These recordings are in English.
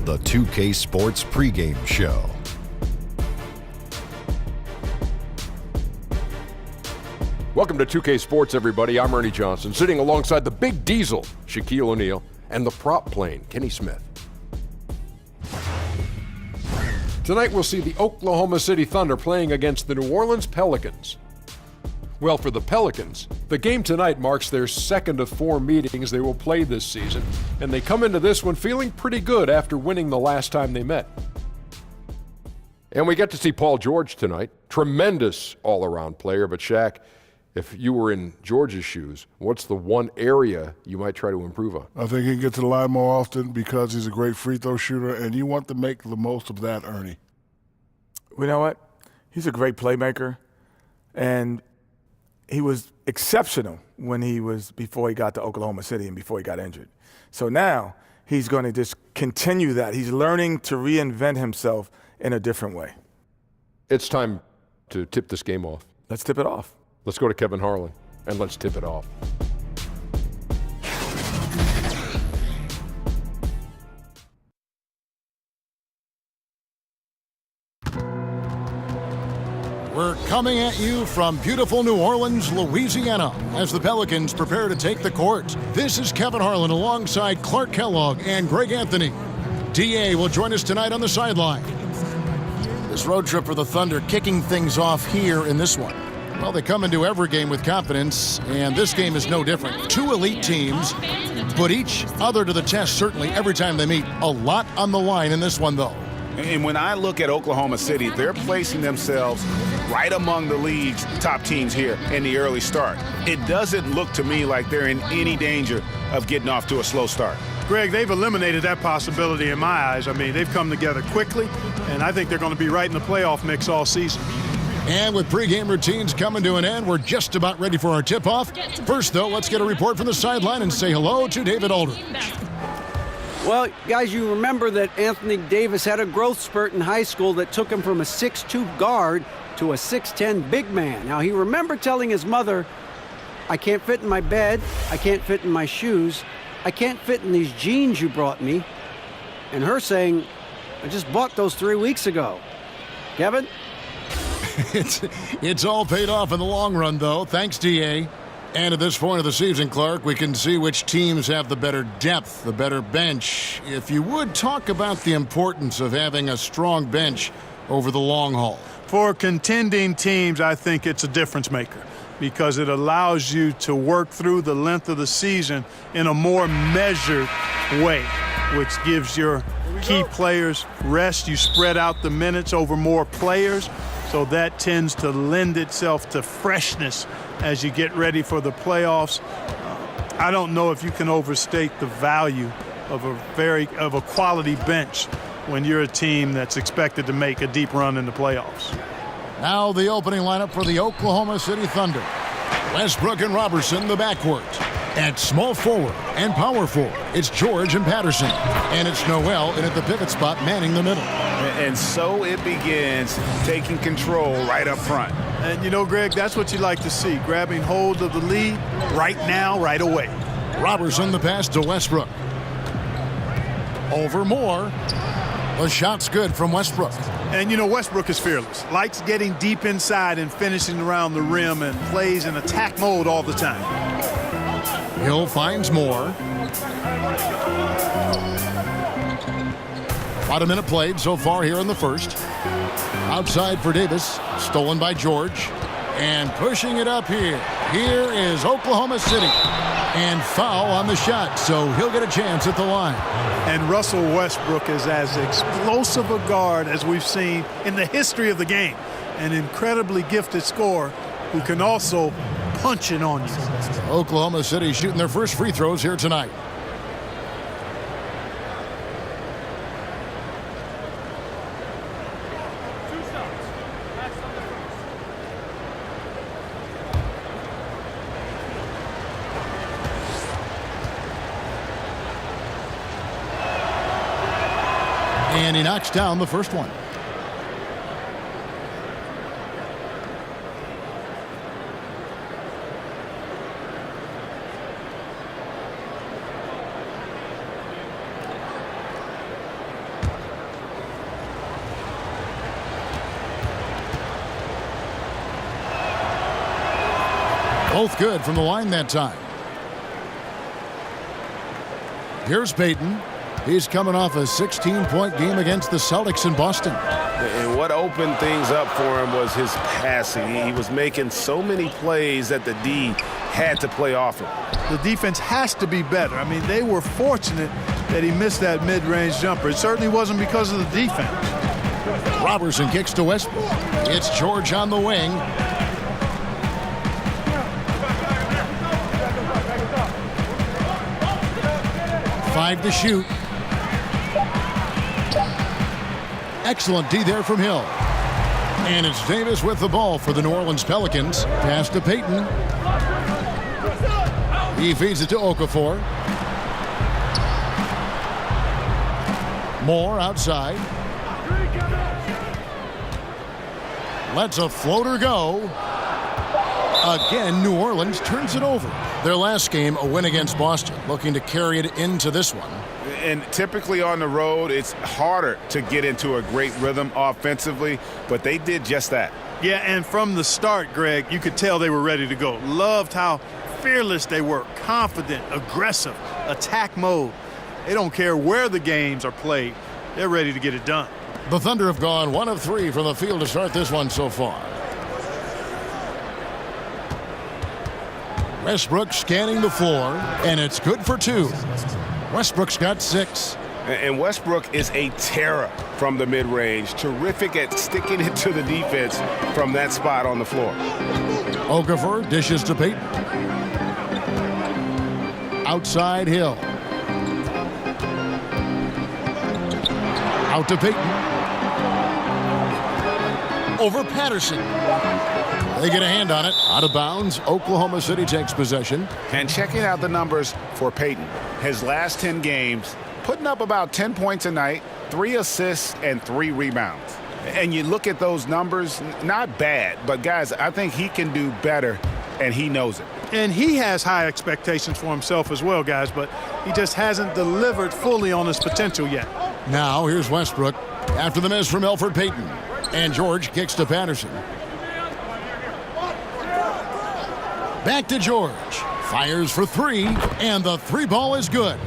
the 2K Sports pregame show. Welcome to 2K Sports, everybody. I'm Ernie Johnson, sitting alongside the Big Diesel, Shaquille O'Neal, and the prop plane, Kenny Smith. Tonight we'll see the Oklahoma City Thunder playing against the New Orleans Pelicans. Well, for the Pelicans, the game tonight marks their second of 4 meetings they will play this season, and they come into this one feeling pretty good after winning the last time they met. And we get to see Paul George tonight. Tremendous all-around player, but Shaq, if you were in George's shoes, what's the one area you might try to improve on? I think he can get to the line more often because he's a great free throw shooter, and you want to make the most of that, Ernie. You know what? He's a great playmaker, and he was exceptional before he got to Oklahoma City and before he got injured. So now he's going to just continue that. He's learning to reinvent himself in a different way. It's time to tip this game off. Let's tip it off. Let's go to Kevin Harlan, and let's tip it off. We're coming at you from beautiful New Orleans, Louisiana, as the Pelicans prepare to take the court. This is Kevin Harlan alongside Clark Kellogg and Greg Anthony. DA will join us tonight on the sideline. This road trip for the Thunder kicking things off here in this one. Well, they come into every game with confidence, and this game is no different. Two elite teams put each other to the test, certainly, every time they meet. A lot on the line in this one, though. And when I look at Oklahoma City, they're placing themselves right among the league's top teams here in the early start. It doesn't look to me like they're in any danger of getting off to a slow start. Greg, they've eliminated that possibility in my eyes. I mean, they've come together quickly, and I think they're going to be right in the playoff mix all season. And with pregame routines coming to an end, we're just about ready for our tip-off. First, though, let's get a report from the sideline and say hello to David Aldridge. Well, guys, you remember that Anthony Davis had a growth spurt in high school that took him from a 6'2 guard to a 6'10 big man. Now, he remembered telling his mother, I can't fit in my bed, I can't fit in my shoes, I can't fit in these jeans you brought me. And her saying, I just bought those 3 weeks ago. Kevin? It's all paid off in the long run, though. Thanks, DA. And at this point of the season, Clark, we can see which teams have the better depth, the better bench. If you would, talk about the importance of having a strong bench over the long haul. For contending teams, I think it's a difference maker because it allows you to work through the length of the season in a more measured way, which gives your key players rest. You spread out the minutes over more players, so that tends to lend itself to freshness as you get ready for the playoffs. I don't know if you can overstate the value of a quality bench when you're a team that's expected to make a deep run in the playoffs. Now the opening lineup for the Oklahoma City Thunder. Westbrook and Robertson, the backcourt. At small forward and power forward, it's George and Patterson. And it's Noel in at the pivot spot, manning the middle. And so it begins, taking control right up front. And you know, Greg, that's what you like to see, grabbing hold of the lead right now, right away. Robertson the pass to Westbrook. Over Moore. The shot's good from Westbrook. And you know, Westbrook is fearless. Likes getting deep inside and finishing around the rim and plays in attack mode all the time. Hill finds Moore. About a minute played so far here in the first. Outside for Davis. Stolen by George. And pushing it up here. Here is Oklahoma City. And foul on the shot, so he'll get a chance at the line. And Russell Westbrook is as explosive a guard as we've seen in the history of the game. An incredibly gifted scorer who can also punch it on you. Oklahoma City shooting their first free throws here tonight. And he knocks down the first one. Both good from the line that time. Here's Payton. He's coming off a 16-point game against the Celtics in Boston. And what opened things up for him was his passing. He was making so many plays that the D had to play off him. The defense has to be better. I mean, they were fortunate that he missed that mid-range jumper. It certainly wasn't because of the defense. Robertson kicks to Westbrook. It's George on the wing. Five to shoot. Excellent D there from Hill. And it's Davis with the ball for the New Orleans Pelicans. Pass to Payton. He feeds it to Okafor. Moore outside. Lets a floater go. Again, New Orleans turns it over. Their last game, a win against Boston, looking to carry it into this one. And typically on the road, it's harder to get into a great rhythm offensively, but they did just that. Yeah, and from the start, Greg, you could tell they were ready to go. Loved how fearless they were, confident, aggressive, attack mode. They don't care where the games are played. They're ready to get it done. The Thunder have gone 1 of 3 from the field to start this one so far. Westbrook scanning the floor, and it's good for 2. Westbrook's got 6. And Westbrook is a terror from the mid-range. Terrific at sticking it to the defense from that spot on the floor. Okafor dishes to Payton. Outside Hill. Out to Payton. Over Patterson. They get a hand on it. Out of bounds. Oklahoma City takes possession. And checking out the numbers for Payton. His last 10 games, putting up about 10 points a night, 3 assists, and 3 rebounds. And you look at those numbers, not bad. But, guys, I think he can do better, and he knows it. And he has high expectations for himself as well, guys, but he just hasn't delivered fully on his potential yet. Now here's Westbrook after the miss from Elfrid Payton. And George kicks to Patterson. Back to George. Fires for 3, and the 3 ball is good.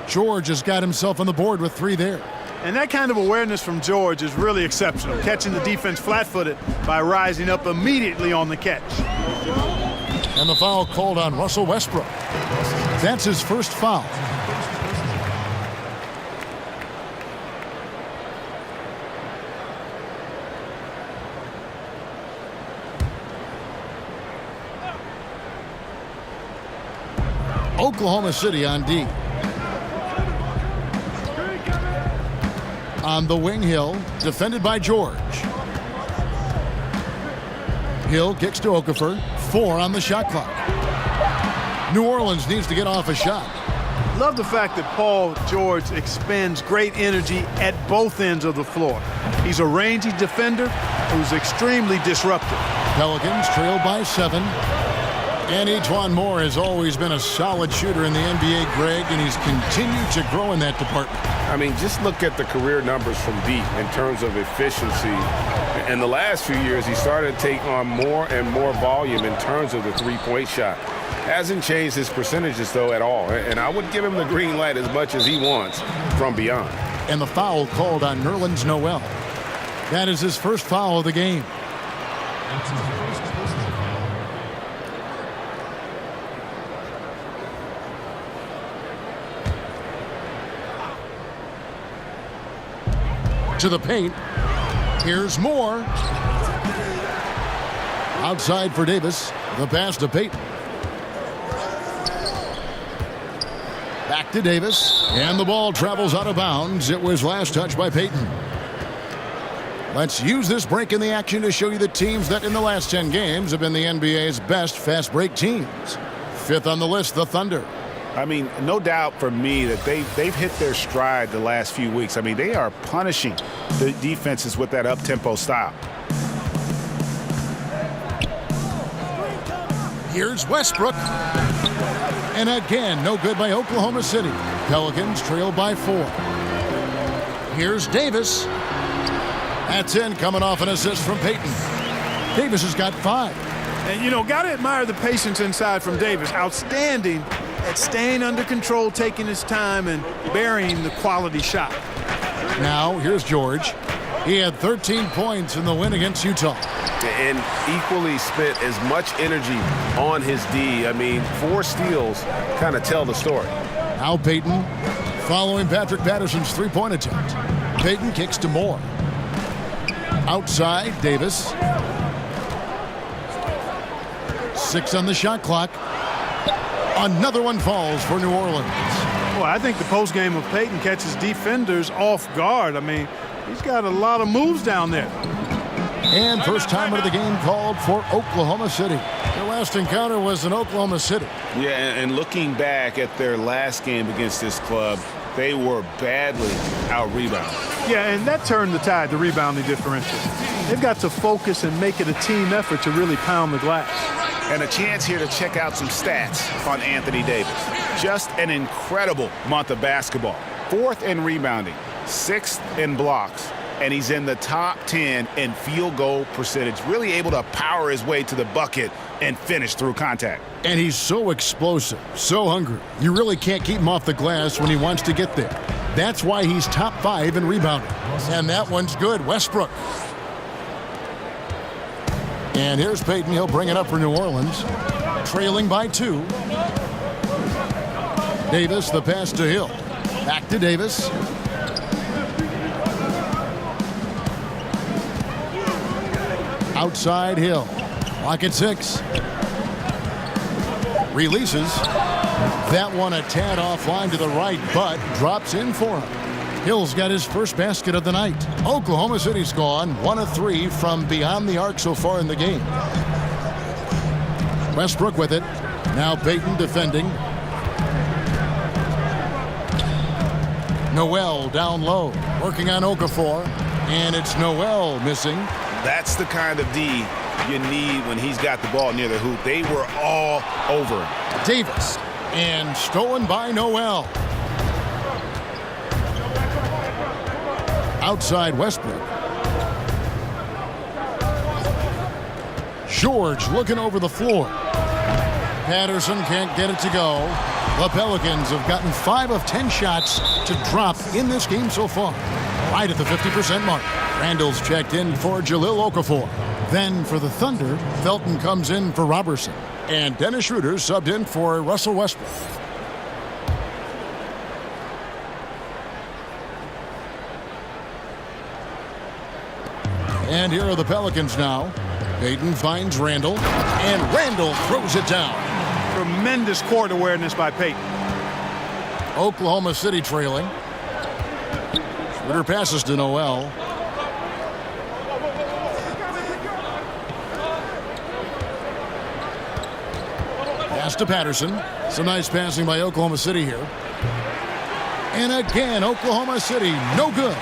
George has got himself on the board with 3 there. And that kind of awareness from George is really exceptional, catching the defense flat-footed by rising up immediately on the catch. And the foul called on Russell Westbrook. That's his first foul. Oklahoma City on D. On the wing, Hill, defended by George. Hill kicks to Okafor. 4 on the shot clock. New Orleans needs to get off a shot. Love the fact that Paul George expends great energy at both ends of the floor. He's a rangy defender who's extremely disruptive. Pelicans trail by 7. And E'Twaun Moore has always been a solid shooter in the NBA, Greg, and he's continued to grow in that department. I mean, just look at the career numbers from deep in terms of efficiency. In the last few years, he started to take on more and more volume in terms of the three-point shot. Hasn't changed his percentages, though, at all. And I would give him the green light as much as he wants from beyond. And the foul called on Nerlens Noel. That is his first foul of the game. To the paint. Here's Moore. Outside for Davis. The pass to Payton. Back to Davis. And the ball travels out of bounds. It was last touched by Payton. Let's use this break in the action to show you the teams that in the last 10 games have been the NBA's best fast break teams. 5th on the list, the Thunder. I mean, no doubt for me that they've hit their stride the last few weeks. I mean, they are punishing the defenses with that up-tempo style. Here's Westbrook. And again, no good by Oklahoma City. Pelicans trail by 4. Here's Davis. That's in, coming off an assist from Payton. Davis has got 5. And, you know, got to admire the patience inside from Davis. Outstanding at staying under control, taking his time, and burying the quality shot. Now, here's George. He had 13 points in the win against Utah. And equally spent as much energy on his D. I mean, 4 steals kind of tell the story. Now Payton following Patrick Patterson's three-point attempt. Payton kicks to Moore. Outside, Davis. 6 on the shot clock. Another one falls for New Orleans. Well, I think the postgame of Payton catches defenders off guard. I mean, he's got a lot of moves down there. And first timer of the game called for Oklahoma City. Their last encounter was in Oklahoma City. Yeah, and looking back at their last game against this club, they were badly out-rebounded. Yeah, and that turned the tide, the rebounding differential. They've got to focus and make it a team effort to really pound the glass. And a chance here to check out some stats on Anthony Davis. Just an incredible month of basketball. 4th in rebounding, 6th in blocks, and he's in the top 10 in field goal percentage. Really able to power his way to the bucket and finish through contact. And he's so explosive, so hungry. You really can't keep him off the glass when he wants to get there. That's why he's top 5 in rebounding. And that one's good. Westbrook. And here's Payton. He'll bring it up for New Orleans. Trailing by 2. Davis, the pass to Hill. Back to Davis. Outside Hill. Clock at 6. Releases. That one a tad offline to the right, but drops in for him. Hill's got his first basket of the night. Oklahoma City's gone 1 of 3 from beyond the arc so far in the game. Westbrook with it. Now Payton defending. Noel down low, working on Okafor, and it's Noel missing. That's the kind of D you need when he's got the ball near the hoop. They were all over him. Davis, and stolen by Noel. Outside Westbrook. George looking over the floor. Patterson can't get it to go. The Pelicans have gotten 5 of 10 shots to drop in this game so far. Right at the 50% mark. Randall's checked in for Jahlil Okafor. Then for the Thunder, Felton comes in for Robertson. And Dennis Schroeder subbed in for Russell Westbrook. And here are the Pelicans now. Payton finds Randall, and Randall throws it down. Tremendous court awareness by Payton. Oklahoma City trailing. Schroeder passes to Noel. Pass to Patterson. Some nice passing by Oklahoma City here. And again, Oklahoma City, no good.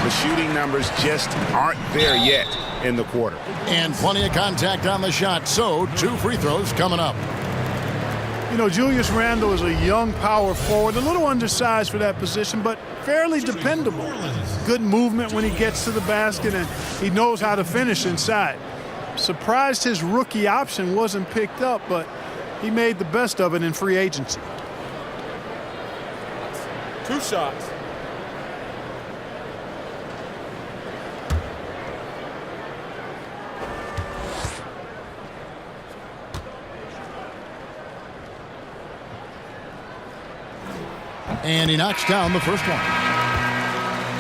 The shooting numbers just aren't there yet in the quarter. And plenty of contact on the shot, so 2 free throws coming up. You know, Julius Randle is a young power forward, a little undersized for that position, but fairly dependable. Good movement when he gets to the basket, and he knows how to finish inside. Surprised his rookie option wasn't picked up, but he made the best of it in free agency. 2 shots. And he knocks down the first one.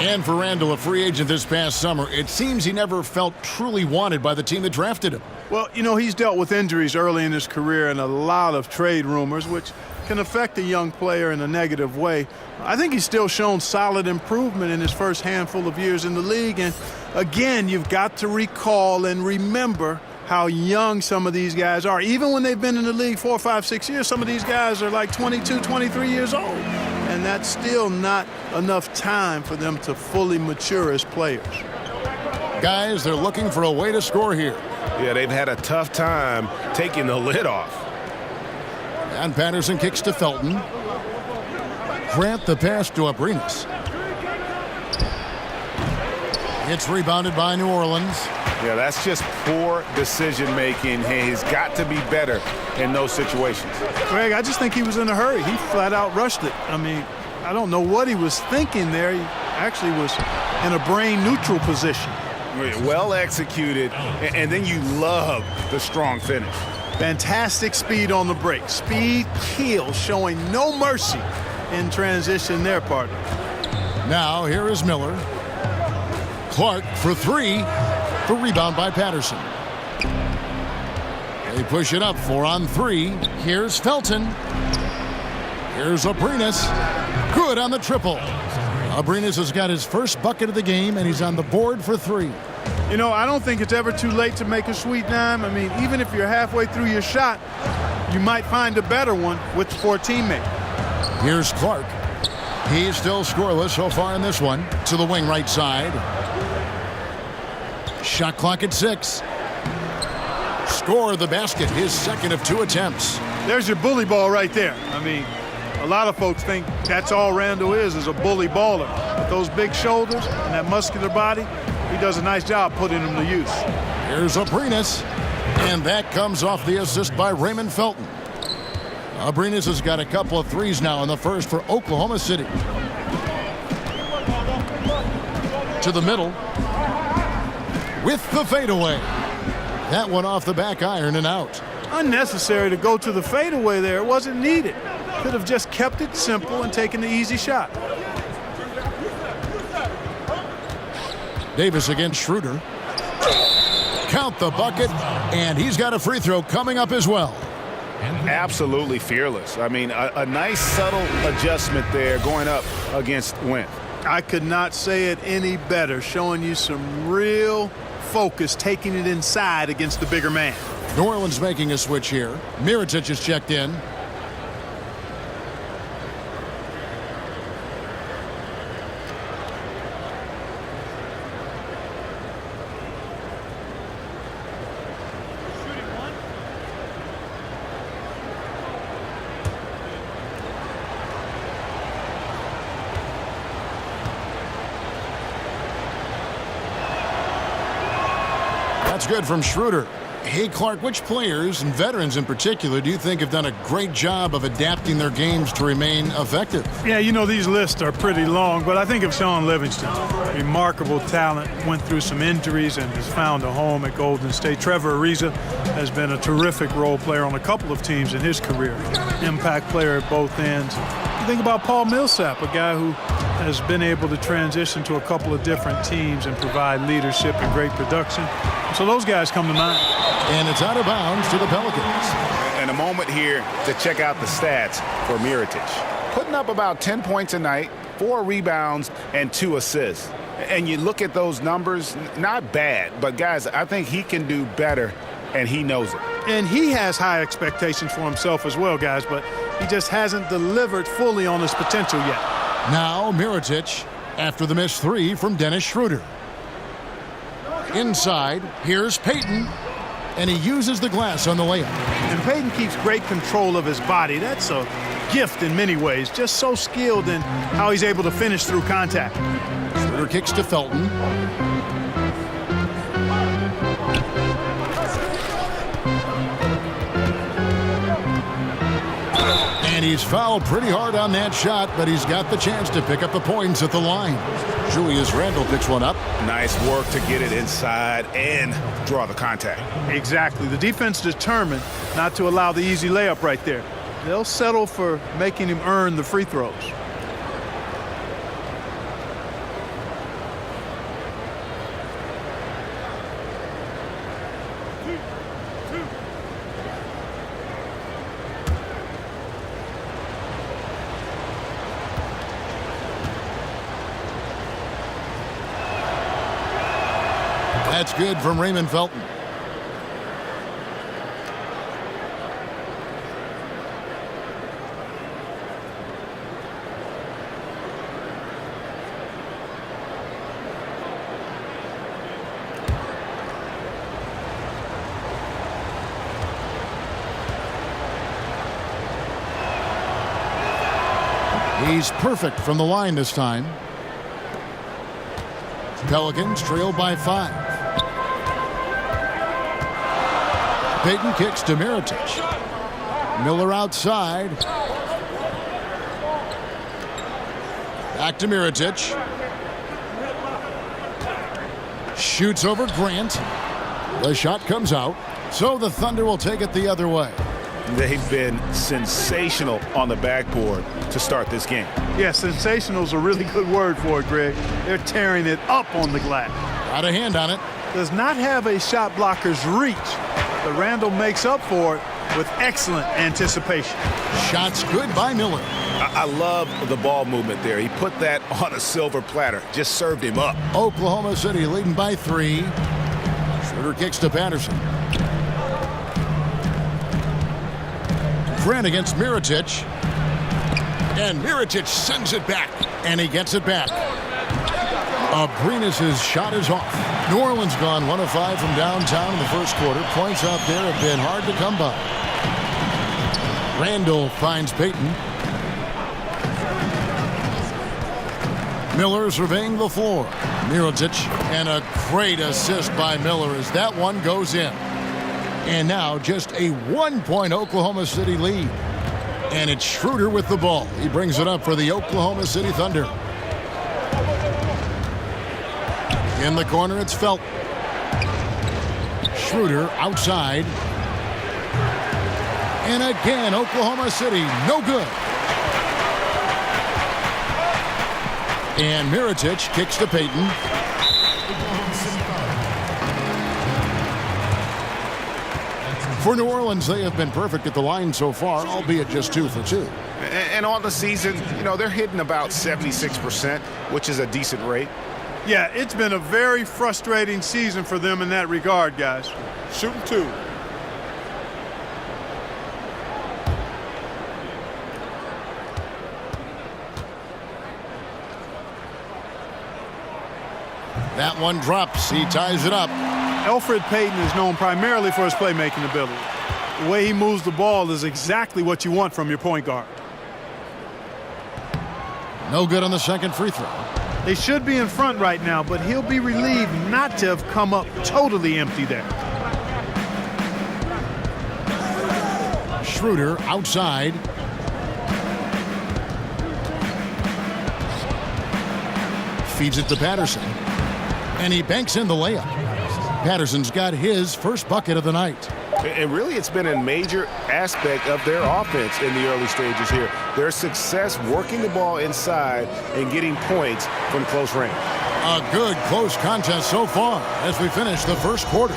And for Randall, a free agent this past summer, it seems he never felt truly wanted by the team that drafted him. Well, you know, he's dealt with injuries early in his career and a lot of trade rumors, which can affect a young player in a negative way. I think he's still shown solid improvement in his first handful of years in the league. And again, you've got to recall and remember how young some of these guys are. Even when they've been in the league 4, 5, 6 years, some of these guys are like 22, 23 years old. And that's still not enough time for them to fully mature as players. Guys, they're looking for a way to score here. Yeah, they've had a tough time taking the lid off. And Patterson kicks to Felton. Grant the pass to Abrinas. It's rebounded by New Orleans. Yeah, that's just poor decision-making. He's got to be better in those situations. Greg, I just think he was in a hurry. He flat out rushed it. I mean, I don't know what he was thinking there. He actually was in a brain-neutral position. Well executed, and then you love the strong finish. Fantastic speed on the break. Speed kill, showing no mercy in transition there, partner. Now here is Miller. Clark for three. The rebound by Patterson. They push it up 4 on 3. Here's Felton. Here's Abrinas. Good on the triple. Abrinas has got his first bucket of the game, and he's on the board for 3. You know, I don't think it's ever too late to make a sweet dime. I mean, even if you're halfway through your shot, you might find a better one for a teammate. Here's Clark. He's still scoreless so far in this one. To the wing right side. Shot clock at 6. Score the basket, his second of 2 attempts. There's your bully ball right there. I mean, a lot of folks think that's all Randall is a bully baller. With those big shoulders and that muscular body, he does a nice job putting them to use. Here's Abrinas, and that comes off the assist by Raymond Felton. Abrinas has got a couple of threes now in the first for Oklahoma City. To the middle. With the fadeaway. That one off the back iron and out. Unnecessary to go to the fadeaway there. It wasn't needed. Could have just kept it simple and taken the easy shot. Davis against Schroeder. Count the bucket, and he's got a free throw coming up as well. Absolutely fearless. I mean, a nice subtle adjustment there going up against Wentz. I could not say it any better, showing you some real focus, taking it inside against the bigger man. New Orleans making a switch here. Mirotic is checked in. That's good from Schroeder. Hey, Clark, which players, and veterans in particular, do you think have done a great job of adapting their games to remain effective? Yeah, you know, these lists are pretty long, but I think of Sean Livingston. Remarkable talent, went through some injuries and has found a home at Golden State. Trevor Ariza has been a terrific role player on a couple of teams in his career. Impact player at both ends. You think about Paul Millsap, a guy who has been able to transition to a couple of different teams and provide leadership and great production. So those guys come to mind. And it's out of bounds to the Pelicans. And a moment here to check out the stats for Mirotic. Putting up about 10 points a night, 4 rebounds, and 2 assists. And you look at those numbers, not bad, but guys, I think he can do better, and he knows it. And he has high expectations for himself as well, guys, but he just hasn't delivered fully on his potential yet. Now Mirotic after the missed 3 from Dennis Schroeder. Inside, here's Payton, and he uses the glass on the layup. And Payton keeps great control of his body. That's a gift in many ways. Just so skilled in how he's able to finish through contact. Schroeder kicks to Felton. And he's fouled pretty hard on that shot, but he's got the chance to pick up the points at the line. Julius Randle picks one up. Nice work to get it inside and draw the contact. Exactly. The defense determined not to allow the easy layup right there. They'll settle for making him earn the free throws. That's good from Raymond Felton. He's perfect from the line this time. Pelicans trail by 5. Payton kicks to Mirotic. Miller outside. Back to Mirotic. Shoots over Grant. The shot comes out. So the Thunder will take it the other way. They've been sensational on the backboard to start this game. Yeah, sensational is a really good word for it, Greg. They're tearing it up on the glass. Got a hand on it. Does not have a shot blocker's reach, but Randall makes up for it with excellent anticipation. Shots good by Miller. I love the ball movement there. He put that on a silver platter. Just served him up. Oklahoma City leading by 3. Schroeder kicks to Patterson. Grant against Mirotic. And Mirotic sends it back. And he gets it back. Abrinas' shot is off. New Orleans gone 1 of 5 from downtown in the first quarter. Points out there have been hard to come by. Randall finds Payton. Miller surveying the floor. Mirotic, and a great assist by Miller as that one goes in. And now just a 1-point Oklahoma City lead. And it's Schroeder with the ball. He brings it up for the Oklahoma City Thunder. In the corner, it's Felt. Schroeder outside. And again, Oklahoma City, no good. And Mirotic kicks to Payton. For New Orleans, they have been perfect at the line so far, albeit just 2 for 2. And on the season, you know, they're hitting about 76%, which is a decent rate. Yeah, it's been a very frustrating season for them in that regard, guys. Shooting 2. That one drops. He ties it up. Elfrid Payton is known primarily for his playmaking ability. The way he moves the ball is exactly what you want from your point guard. No good on the second free throw. They should be in front right now, but he'll be relieved not to have come up totally empty there. Schroeder outside. Feeds it to Patterson. And he banks in the layup. Patterson's got his first bucket of the night. And really, it's been a major aspect of their offense in the early stages here. Their success working the ball inside and getting points from close range. A good close contest so far as we finish the first quarter.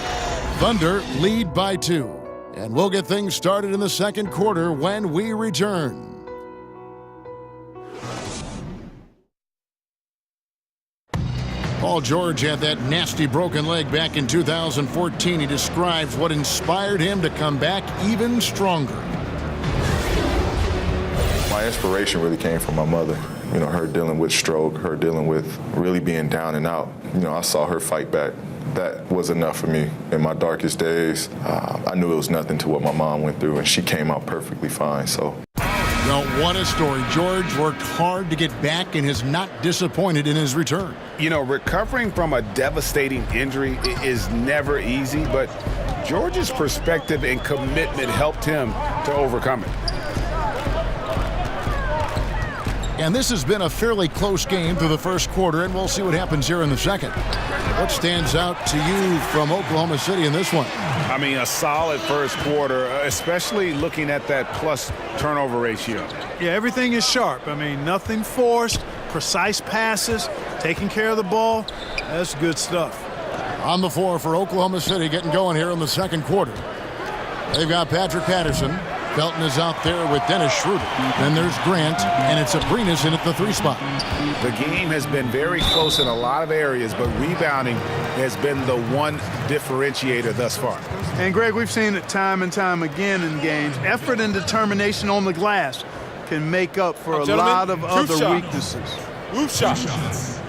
Thunder lead by 2. And we'll get things started in the second quarter when we return. Paul George had that nasty broken leg back in 2014. He describes what inspired him to come back even stronger. My inspiration really came from my mother. You know, her dealing with stroke, her dealing with really being down and out. You know, I saw her fight back. That was enough for me. In my darkest days, I knew it was nothing to what my mom went through, and she came out perfectly fine. So. Well, what a story. George worked hard to get back and has not disappointed in his return. You know, recovering from a devastating injury is never easy, but George's perspective and commitment helped him to overcome it. And this has been a fairly close game through the first quarter, and we'll see what happens here in the second. What stands out to you from Oklahoma City in this one? I mean, a solid first quarter, especially looking at that plus turnover ratio. Yeah, everything is sharp. I mean, nothing forced, precise passes, taking care of the ball. That's good stuff. On the floor for Oklahoma City, getting going here in the second quarter. They've got Patrick Patterson. Felton is out there with Dennis Schroeder. Then there's Grant, and it's Abrinas in at the 3 spot. The game has been very close in a lot of areas, but rebounding has been the one differentiator thus far. And, Greg, we've seen it time and time again in games. Effort and determination on the glass can make up for a lot of other weaknesses. Roof shots.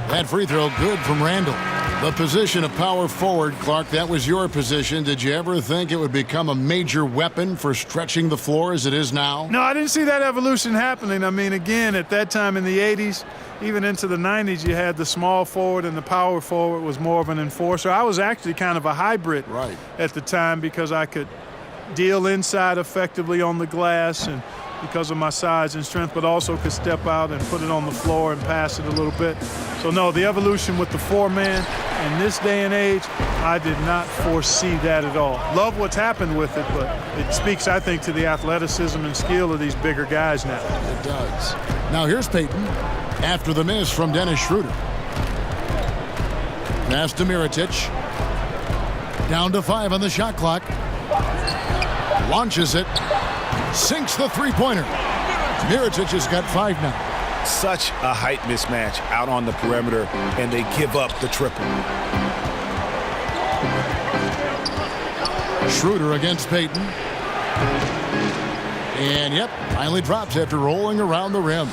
That free throw good from Randall. The position of power forward, Clark, that was your position. Did you ever think it would become a major weapon for stretching the floor as it is now? No, I didn't see that evolution happening. I mean, again, at that time in the 80s, even into the 90s, you had the small forward and the power forward was more of an enforcer. I was actually kind of a hybrid at the time because I could deal inside effectively on the glass and because of my size and strength, but also could step out and put it on the floor and pass it a little bit. So, no, the evolution with the four-man in this day and age, I did not foresee that at all. Love what's happened with it, but it speaks, I think, to the athleticism and skill of these bigger guys now. It does. Now here's Payton after the miss from Dennis Schroeder. Pass to Mirotic. Down to 5 on the shot clock. Launches it. Sinks the three-pointer. Mirotic has got 5 now. Such a height mismatch out on the perimeter, and they give up the triple. Schroeder against Payton. And, yep, finally drops after rolling around the rim.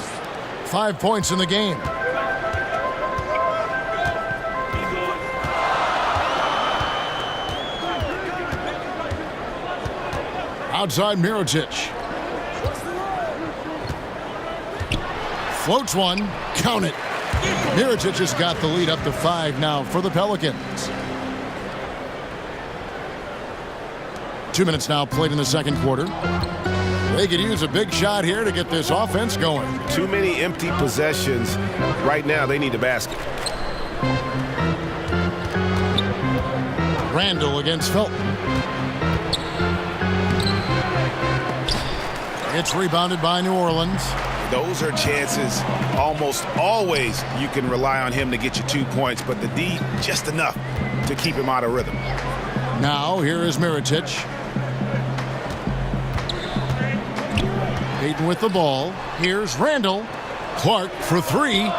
5 points in the game. Outside Mirotic. Floats one. Count it. Mirotic has got the lead up to 5 now for the Pelicans. 2 minutes now played in the second quarter. They could use a big shot here to get this offense going. Too many empty possessions. Right now, they need a basket. Randall against Felton. It's rebounded by New Orleans. Those are chances almost always you can rely on him to get you 2 points, but the D just enough to keep him out of rhythm. Now here is Mirotic. Payton with the ball. Here's Randall. Clark for 3.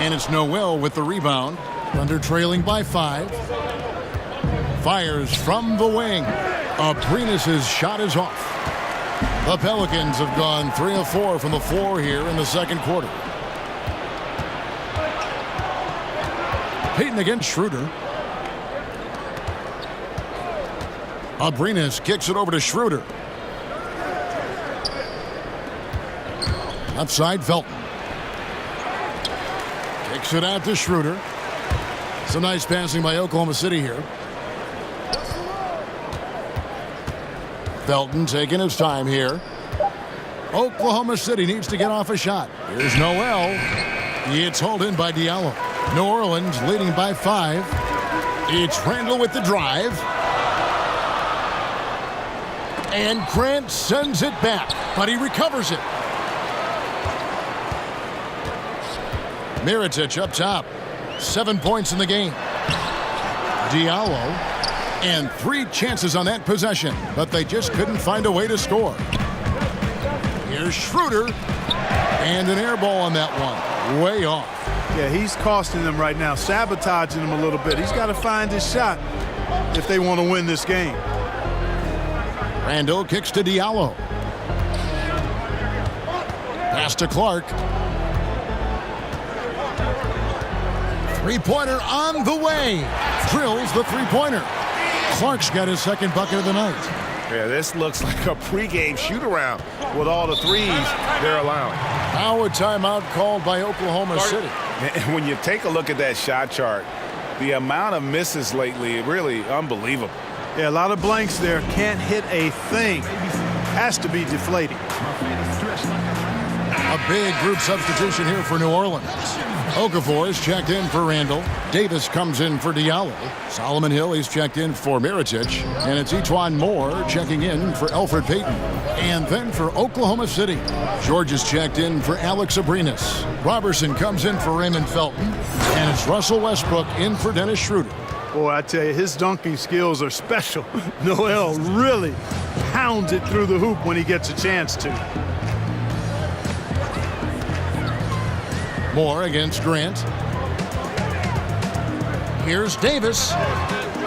And it's Noel with the rebound. Thunder trailing by 5. Fires from the wing. Abrinas' shot is off. The Pelicans have gone 3 of 4 from the floor here in the second quarter. Payton against Schroeder. Abrinas kicks it over to Schroeder. Outside Felton. Kicks it out to Schroeder. Some nice passing by Oklahoma City here. Felton taking his time here. Oklahoma City needs to get off a shot. Here's Noel. It's hauled in by Diallo. New Orleans leading by 5. It's Randall with the drive. And Grant sends it back, but he recovers it. Mirotic up top. 7 points in the game. Diallo. And 3 chances on that possession, but they just couldn't find a way to score. Here's Schroeder. And an air ball on that one. Way off. Yeah, he's costing them right now, sabotaging them a little bit. He's got to find his shot if they want to win this game. Randall kicks to Diallo. Pass to Clark. Three-pointer on the way. Drills the three-pointer. Clark's got his second bucket of the night. Yeah, this looks like a pregame shoot-around with all the threes they're allowing. Now a timeout called by Oklahoma City. And when you take a look at that shot chart, the amount of misses lately, really unbelievable. Yeah, a lot of blanks there. Can't hit a thing. Has to be deflating. A big group substitution here for New Orleans. Okafor is checked in for Randall. Davis comes in for Diallo. Solomon Hill is checked in for Mirotic. And it's Etuan Moore checking in for Elfrid Payton. And then for Oklahoma City, George is checked in for Alex Abrinas. Robertson comes in for Raymond Felton. And it's Russell Westbrook in for Dennis Schroeder. Boy, I tell you, his dunking skills are special. Noel really pounds it through the hoop when he gets a chance to. Moore against Grant. Here's Davis.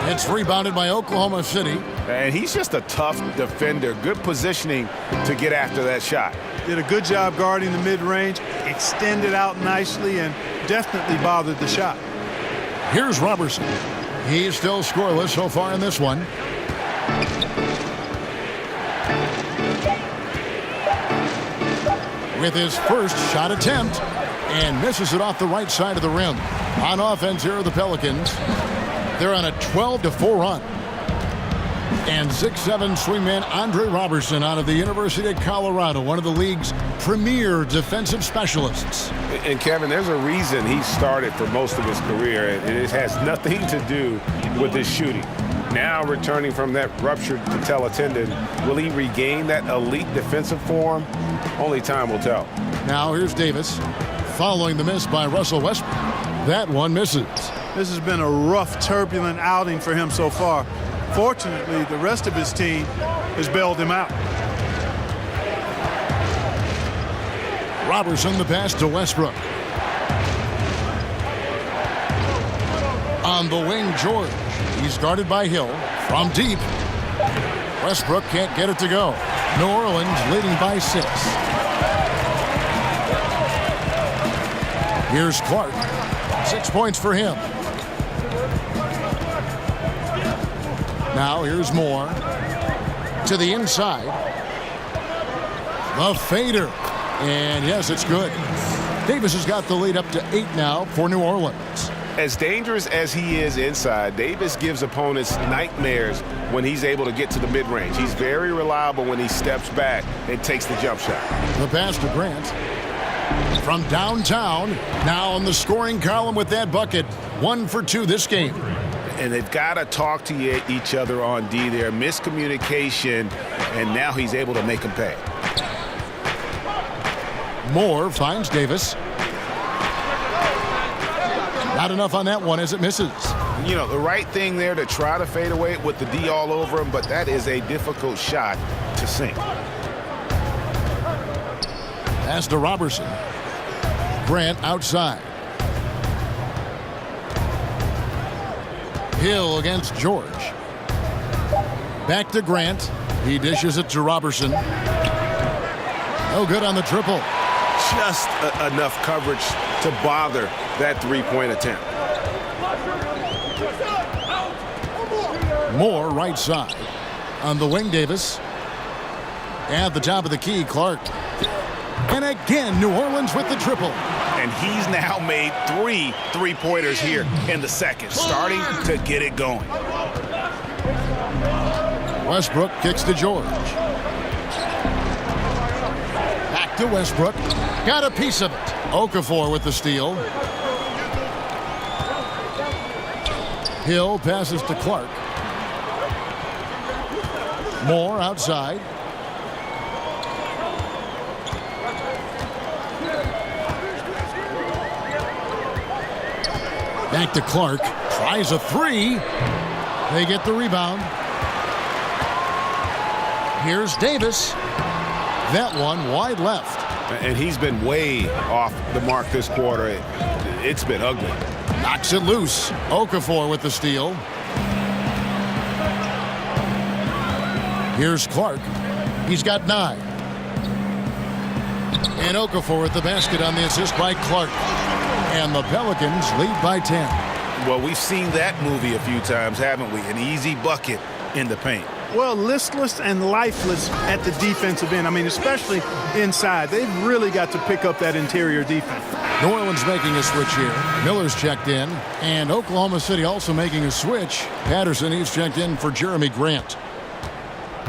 It's rebounded by Oklahoma City. And he's just a tough defender. Good positioning to get after that shot. Did a good job guarding the mid-range, extended out nicely, and definitely bothered the shot. Here's Robertson. He's still scoreless so far in this one. With his first shot attempt, and misses it off the right side of the rim. On offense here are the Pelicans. They're on a 12-4 run. And 6'7" swingman Andre Robertson out of the University of Colorado, one of the league's premier defensive specialists. And Kevin, there's a reason he started for most of his career, and it has nothing to do with his shooting. Now returning from that ruptured patella tendon, will he regain that elite defensive form? Only time will tell. Now here's Davis, following the miss by Russell Westbrook. That one misses. This has been a rough, turbulent outing for him so far. Fortunately, the rest of his team has bailed him out. Robertson the pass to Westbrook. On the wing, George. He's guarded by Hill from deep. Westbrook can't get it to go. New Orleans leading by 6. Here's Clark. 6 points for him. Now here's Moore. To the inside. The fader. And yes, it's good. Davis has got the lead up to 8 now for New Orleans. As dangerous as he is inside, Davis gives opponents nightmares when he's able to get to the mid-range. He's very reliable when he steps back and takes the jump shot. The pass to Grant. From downtown, now on the scoring column with that bucket. 1 for 2 this game. And they've got to talk to each other on D there. Miscommunication, and now he's able to make them pay. Moore finds Davis. Not enough on that one as it misses. You know, the right thing there to try to fade away with the D all over him, but that is a difficult shot to sink. Pass to Robertson. Grant outside. Hill against George. Back to Grant. He dishes it to Robertson. No good on the triple. Just enough coverage to bother that three-point attempt. Moore right side. On the wing, Davis. At the top of the key, Clark. And again, New Orleans with the triple. And he's now made 3 three-pointers here in the second, starting to get it going. Westbrook kicks to George. Back to Westbrook. Got a piece of it. Okafor with the steal. Hill passes to Clark. Moore outside. Back to Clark. Tries a 3. They get the rebound. Here's Davis. That one wide left. And he's been way off the mark this quarter. It's been ugly. Knocks it loose. Okafor with the steal. Here's Clark. He's got 9. And Okafor at the basket on the assist by Clark. And the Pelicans lead by 10. Well, we've seen that movie a few times, haven't we? An easy bucket in the paint. Well, listless and lifeless at the defensive end. I mean, especially inside. They've really got to pick up that interior defense. New Orleans making a switch here. Miller's checked in. And Oklahoma City also making a switch. Patterson, he's checked in for Jeremy Grant.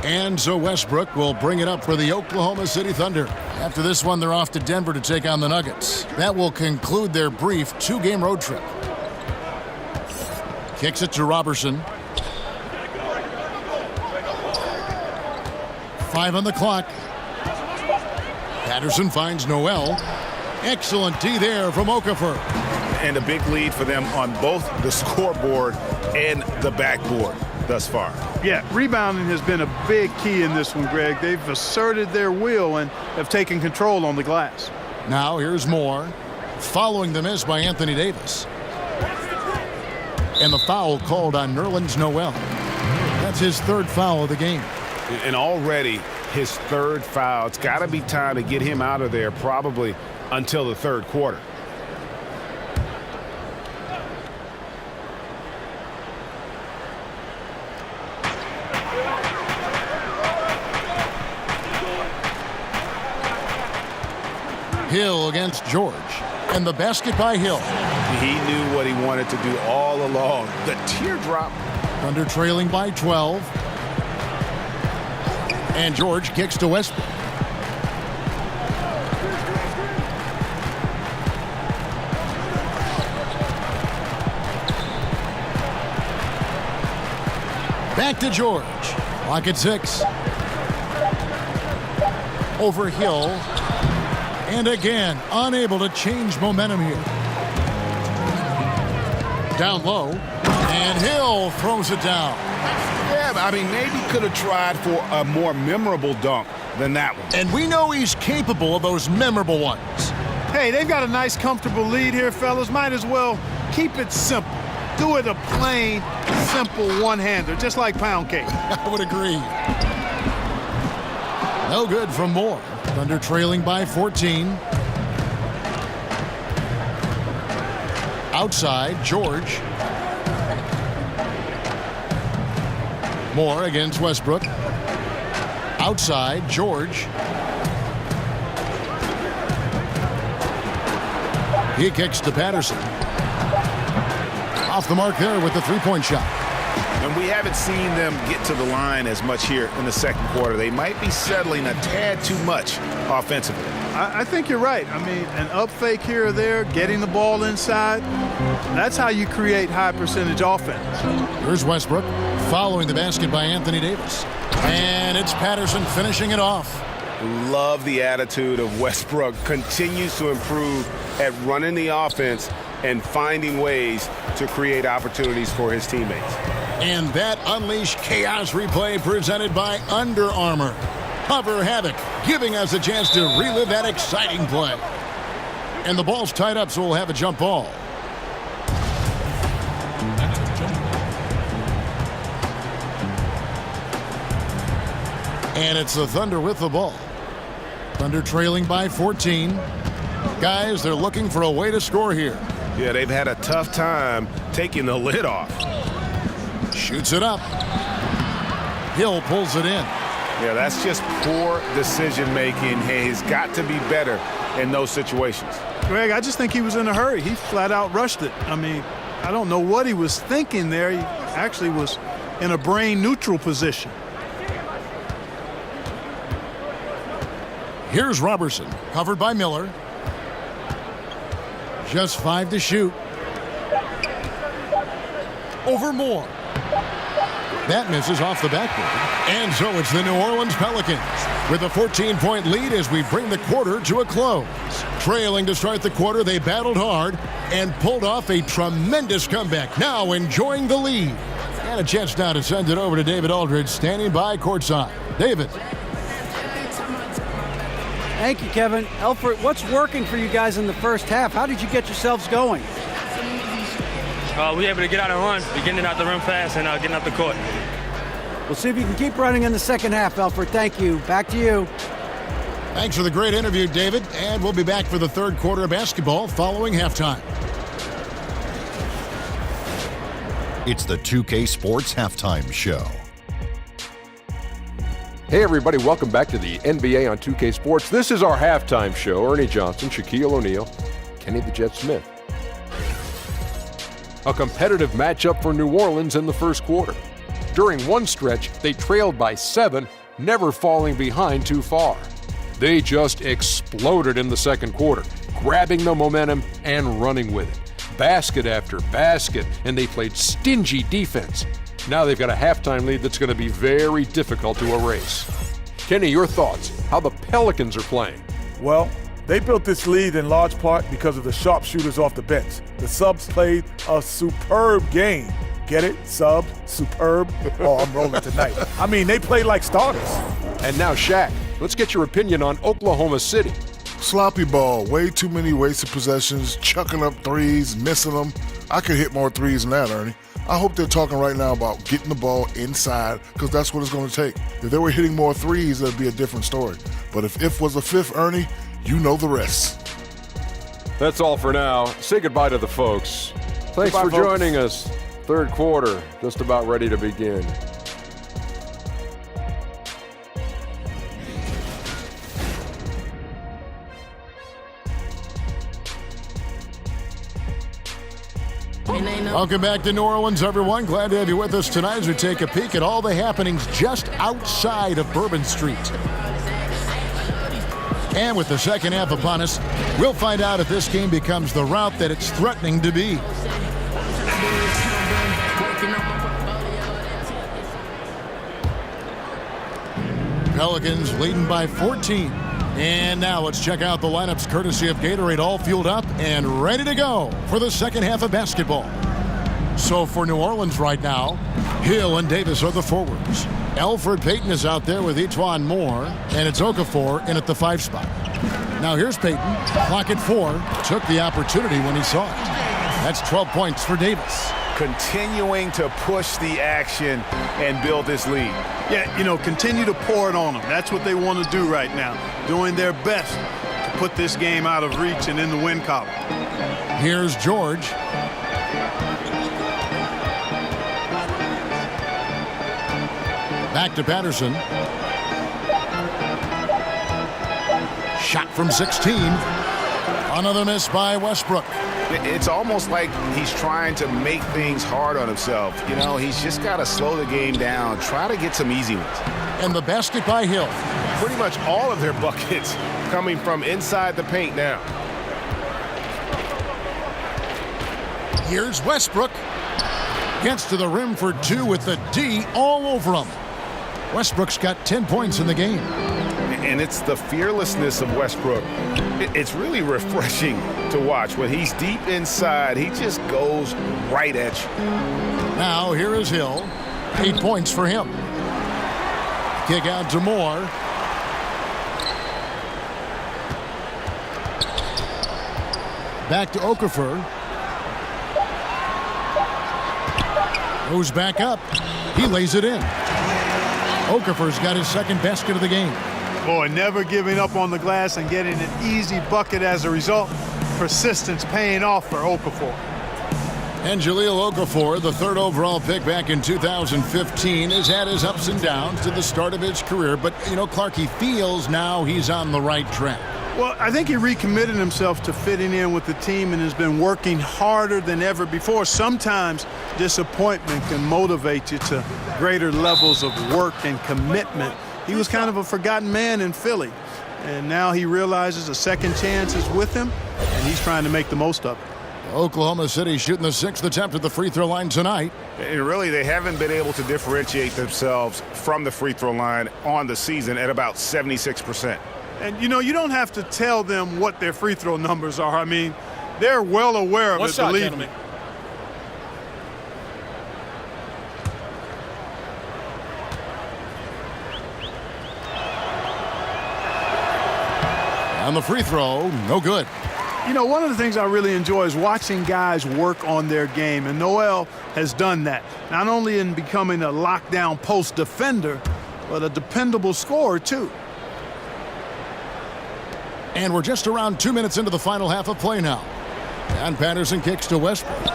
And so Westbrook will bring it up for the Oklahoma City Thunder. After this one, they're off to Denver to take on the Nuggets. That will conclude their brief 2-game road trip. Kicks it to Robertson. 5 on the clock. Patterson finds Noel. Excellent D there from Okafor. And a big lead for them on both the scoreboard and the backboard thus far. Yeah, rebounding has been a big key in this one, Greg. They've asserted their will and have taken control on the glass. Now here's Moore, following the miss by Anthony Davis. And the foul called on Nerlens Noel. That's his 3rd foul of the game. And already his 3rd foul. It's got to be time to get him out of there probably until the 3rd quarter. Hill against George. And the basket by Hill. He knew what he wanted to do all along. The teardrop. Thunder trailing by 12. And George kicks to Westbrook. Back to George. Clock at 6. Over Hill. And again, unable to change momentum here. Down low. And Hill throws it down. Yeah, I mean, maybe could have tried for a more memorable dunk than that one. And we know he's capable of those memorable ones. Hey, they've got a nice, comfortable lead here, fellas. Might as well keep it simple. Do it a plain, simple one-hander, just like pound cake. I would agree. No good from Moore. Thunder trailing by 14. Outside, George. Moore against Westbrook. Outside, George. He kicks to Patterson. Off the mark there with the three-point shot. And we haven't seen them get to the line as much here in the second quarter. They might be settling a tad too much offensively. I think you're right. I mean, an up fake here or there, getting the ball inside, that's how you create high percentage offense. Here's Westbrook following the basket by Anthony Davis. And it's Patterson finishing it off. Love the attitude of Westbrook. Continues to improve at running the offense and finding ways to create opportunities for his teammates. And that Unleash Chaos replay presented by Under Armour. Hover Havoc, giving us a chance to relive that exciting play. And the ball's tied up, so we'll have a jump ball. And it's the Thunder with the ball. Thunder trailing by 14. Guys, they're looking for a way to score here. Yeah, they've had a tough time taking the lid off. Shoots it up. Hill pulls it in. Yeah, that's just poor decision-making. He's got to be better in those situations. Greg, I just think he was in a hurry. He flat out rushed it. I mean, I don't know what he was thinking there. He actually was in a brain-neutral position. Here's Robertson, covered by Miller. Just 5 to shoot. Over Moore. That misses off the backboard. And so it's the New Orleans Pelicans with a 14-point lead as we bring the quarter to a close. Trailing to start the quarter, they battled hard and pulled off a tremendous comeback. Now enjoying the lead. And a chance now to send it over to David Aldridge, standing by courtside. David. Thank you, Kevin. Elfert, what's working for you guys in the first half? How did you get yourselves going? We were able to get out and run, getting out the rim fast and getting out the court. We'll see if you can keep running in the second half, Elfert. Thank you. Back to you. Thanks for the great interview, David. And we'll be back for the third quarter of basketball following halftime. It's the 2K Sports Halftime Show. Hey everybody, welcome back to the NBA on 2K Sports. This is our halftime show. Ernie Johnson, Shaquille O'Neal, Kenny the Jet Smith. A competitive matchup for New Orleans in the first quarter. During one stretch, they trailed by 7, never falling behind too far. They just exploded in the second quarter, grabbing the momentum and running with it. Basket after basket, and they played stingy defense. Now they've got a halftime lead that's going to be very difficult to erase. Kenny, your thoughts? How the Pelicans are playing? Well, they built this lead in large part because of the sharpshooters off the bench. The subs played a superb game. Get it? Sub, superb. Oh, I'm rolling tonight. I mean, they played like starters. And now, Shaq, let's get your opinion on Oklahoma City. Sloppy ball, way too many wasted possessions, chucking up threes, missing them. I could hit more threes than that, Ernie. I hope they're talking right now about getting the ball inside because that's what it's going to take. If they were hitting more threes, that'd be a different story. But if was a fifth, Ernie, you know the rest. That's all for now. Say goodbye to the folks. Thanks for joining us. Third quarter, just about ready to begin. Welcome back to New Orleans, everyone. Glad to have you with us tonight as we take a peek at all the happenings just outside of Bourbon Street. And with the second half upon us, we'll find out if this game becomes the rout that it's threatening to be. Pelicans leading by 14. And now let's check out the lineups courtesy of Gatorade, all fueled up and ready to go for the second half of basketball. So for New Orleans right now, Hill and Davis are the forwards. Elfrid Payton is out there with E'Twaun Moore, and it's Okafor in at the 5 spot. Now here's Payton, clock at 4, took the opportunity when he saw it. That's 12 points for Davis. Continuing to push the action and build this lead. Yeah, you know, continue to pour it on them. That's what they want to do right now, doing their best to put this game out of reach and in the win column. Here's George. Back to Patterson. Shot from 16. Another miss by Westbrook. It's almost like he's trying to make things hard on himself. You know, he's just got to slow the game down, try to get some easy ones. And the basket by Hill. Pretty much all of their buckets coming from inside the paint now. Here's Westbrook. Gets to the rim for 2 with the D all over him. Westbrook's got 10 points in the game. And it's the fearlessness of Westbrook. It's really refreshing to watch. When he's deep inside, he just goes right at you. Now here is Hill. 8 points for him. Kick out to Moore. Back to Okafor. Goes back up. He lays it in. Okafor's got his second basket of the game. Boy, never giving up on the glass and getting an easy bucket as a result. Persistence paying off for Okafor. And Jahlil Okafor, the 3rd overall pick back in 2015, has had his ups and downs to the start of his career. But, you know, Clark, he feels now he's on the right track. Well, I think he recommitted himself to fitting in with the team and has been working harder than ever before. Sometimes disappointment can motivate you to greater levels of work and commitment. He was kind of a forgotten man in Philly, and now he realizes a second chance is with him, and he's trying to make the most of it. Oklahoma City shooting the 6th attempt at the free throw line tonight. And really, they haven't been able to differentiate themselves from the free throw line on the season at about 76%. And, you know, you don't have to tell them what their free throw numbers are. I mean, they're well aware of it, believe me. On the free throw, no good. You know, one of the things I really enjoy is watching guys work on their game, and Noel has done that, not only in becoming a lockdown post defender, but a dependable scorer, too. And we're just around 2 minutes into the final half of play now. And Patterson kicks to Westbrook.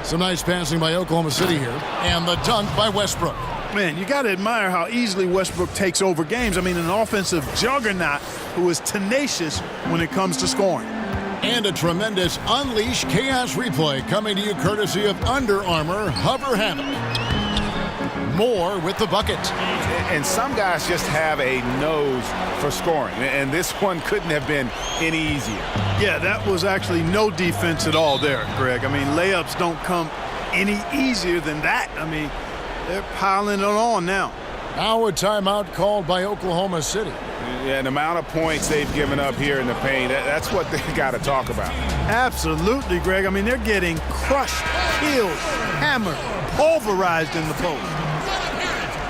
Some nice passing by Oklahoma City here. And the dunk by Westbrook. Man, you got to admire how easily Westbrook takes over games. I mean, an offensive juggernaut who is tenacious when it comes to scoring. And a tremendous Unleash Chaos replay coming to you courtesy of Under Armour Hover Hammock. Moore with the bucket. And some guys just have a nose for scoring, and this one couldn't have been any easier. Yeah, that was actually no defense at all there, Greg. I mean, layups don't come any easier than that. I mean, they're piling it on now. Now a timeout called by Oklahoma City. Yeah, the amount of points they've given up here in the paint, that's what they've got to talk about. Absolutely, Greg. I mean, they're getting crushed, killed, hammered, pulverized in the post.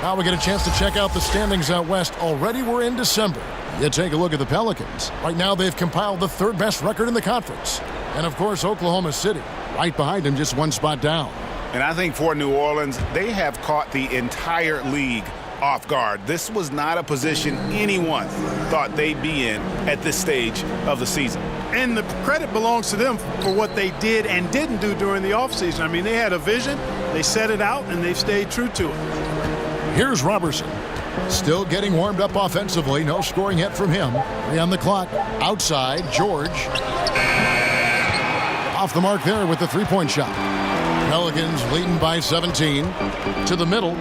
Now we get a chance to check out the standings out west. Already we're in December. You take a look at the Pelicans. Right now they've compiled the 3rd best record in the conference. And of course Oklahoma City right behind them, just 1 spot down. And I think for New Orleans, they have caught the entire league off guard. This was not a position anyone thought they'd be in at this stage of the season. And the credit belongs to them for what they did and didn't do during the offseason. I mean, they had a vision, they set it out, and they've stayed true to it. Here's Robertson. Still getting warmed up offensively. No scoring yet from him. 3 on the clock. Outside, George. Off the mark there with the three-point shot. Pelicans leading by 17. To the middle.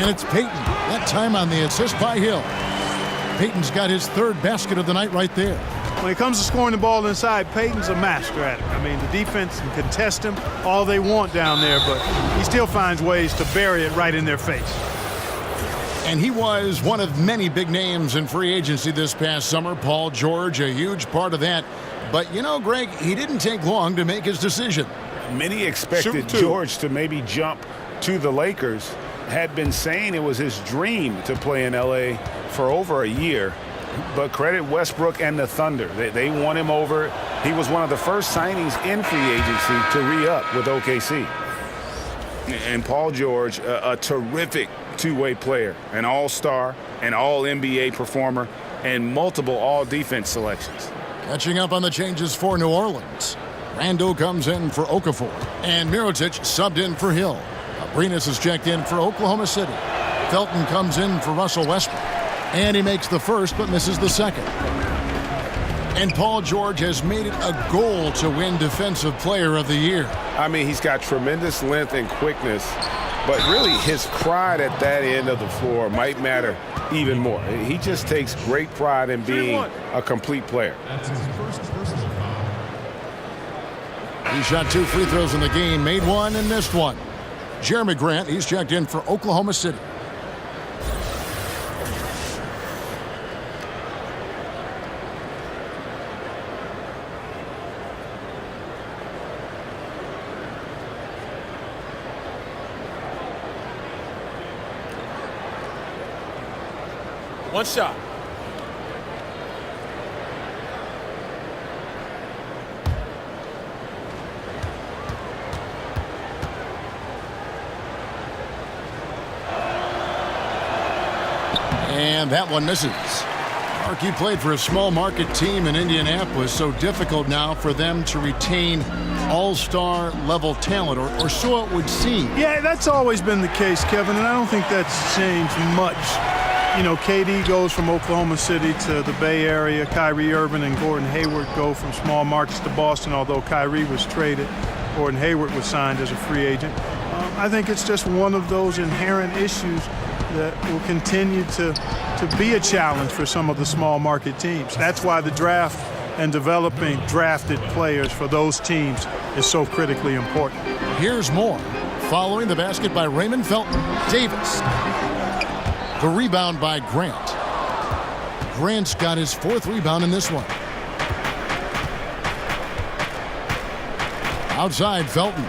And it's Payton. That time on the assist by Hill. Payton's got his third basket of the night right there. When it comes to scoring the ball inside, Payton's a master at it. I mean, the defense can contest him all they want down there, but he still finds ways to bury it right in their face. And he was one of many big names in free agency this past summer. Paul George, a huge part of that. But, you know, Greg, he didn't take long to make his decision. Many expected George to maybe jump to the Lakers. Had been saying it was his dream to play in L.A. for over a year. But credit Westbrook and the Thunder. They won him over. He was one of the first signings in free agency to re-up with OKC. And Paul George, a terrific two-way player, an all-star, an all-NBA performer, and multiple all-defense selections. Catching up on the changes for New Orleans. Randle comes in for Okafor. And Mirotic subbed in for Hill. Abrines is checked in for Oklahoma City. Felton comes in for Russell Westbrook. And he makes the first but misses the second. And Paul George has made it a goal to win Defensive Player of the Year. I mean, he's got tremendous length and quickness, but really his pride at that end of the floor might matter even more. He just takes great pride in being a complete player. He shot 2 free throws in the game, made one and missed one. Jeremy Grant, he's checked in for Oklahoma City. One shot. And that one misses. Markey played for a small market team in Indianapolis, so difficult now for them to retain all-star level talent, or so it would seem. Yeah, that's always been the case, Kevin, and I don't think that's changed much. You know, KD goes from Oklahoma City to the Bay Area. Kyrie Irving and Gordon Hayward go from small markets to Boston, although Kyrie was traded. Gordon Hayward was signed as a free agent. I think it's just one of those inherent issues that will continue to be a challenge for some of the small market teams. That's why the draft and developing drafted players for those teams is so critically important. Here's more. Following the basket by Raymond Felton. Davis. The rebound by Grant. Grant's got his 4th rebound in this one. Outside, Felton.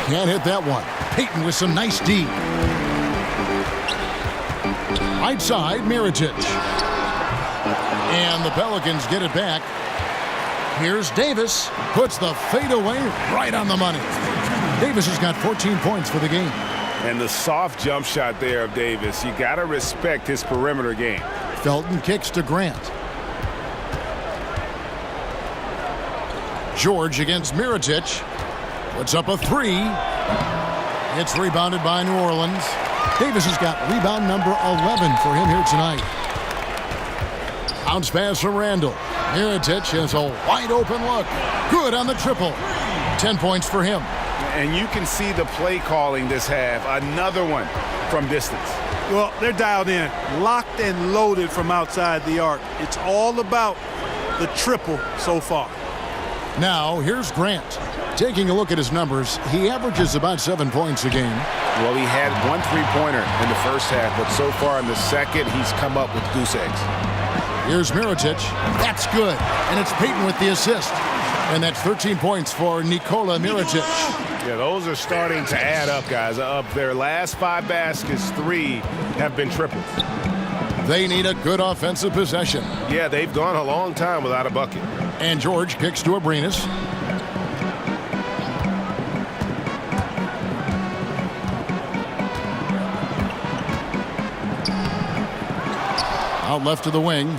Can't hit that one. Payton with some nice D. Right side, Mirotic. And the Pelicans get it back. Here's Davis. Puts the fadeaway right on the money. Davis has got 14 points for the game. And the soft jump shot there of Davis. You got to respect his perimeter game. Felton kicks to Grant. George against Mirotic. Puts up a 3. It's rebounded by New Orleans. Davis has got rebound number 11 for him here tonight. Bounce pass from Randle. Mirotic has a wide open look. Good on the triple. 10 points for him. And you can see the play calling this half. Another one from distance. Well, they're dialed in, locked and loaded from outside the arc. It's all about the triple so far. Now, here's Grant. Taking a look at his numbers, he averages about 7 points a game. Well, he had 1 3-pointer in the first half, but so far in the second, he's come up with goose eggs. Here's Mirotic. That's good. And it's Payton with the assist. And that's 13 points for Nikola Mirotic. Yeah, those are starting to add up, guys. Of their last 5 baskets, 3 have been triples. They need a good offensive possession. Yeah, they've gone a long time without a bucket. And George kicks to Abrines. Out left to the wing.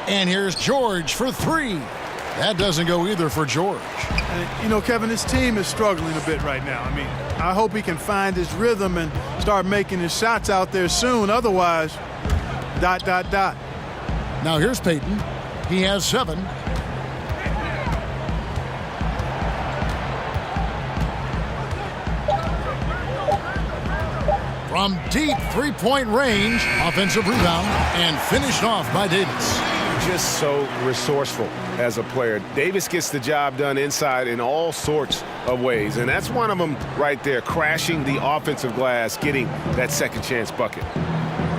And here's George for 3. That doesn't go either for George. And, you know, Kevin, his team is struggling a bit right now. I mean, I hope he can find his rhythm and start making his shots out there soon. Otherwise, ... Now here's Payton. He has 7. From deep three-point range, offensive rebound, and finished off by Davis. Just so resourceful as a player. Davis gets the job done inside in all sorts of ways, and that's one of them right there, crashing the offensive glass, getting that second chance bucket.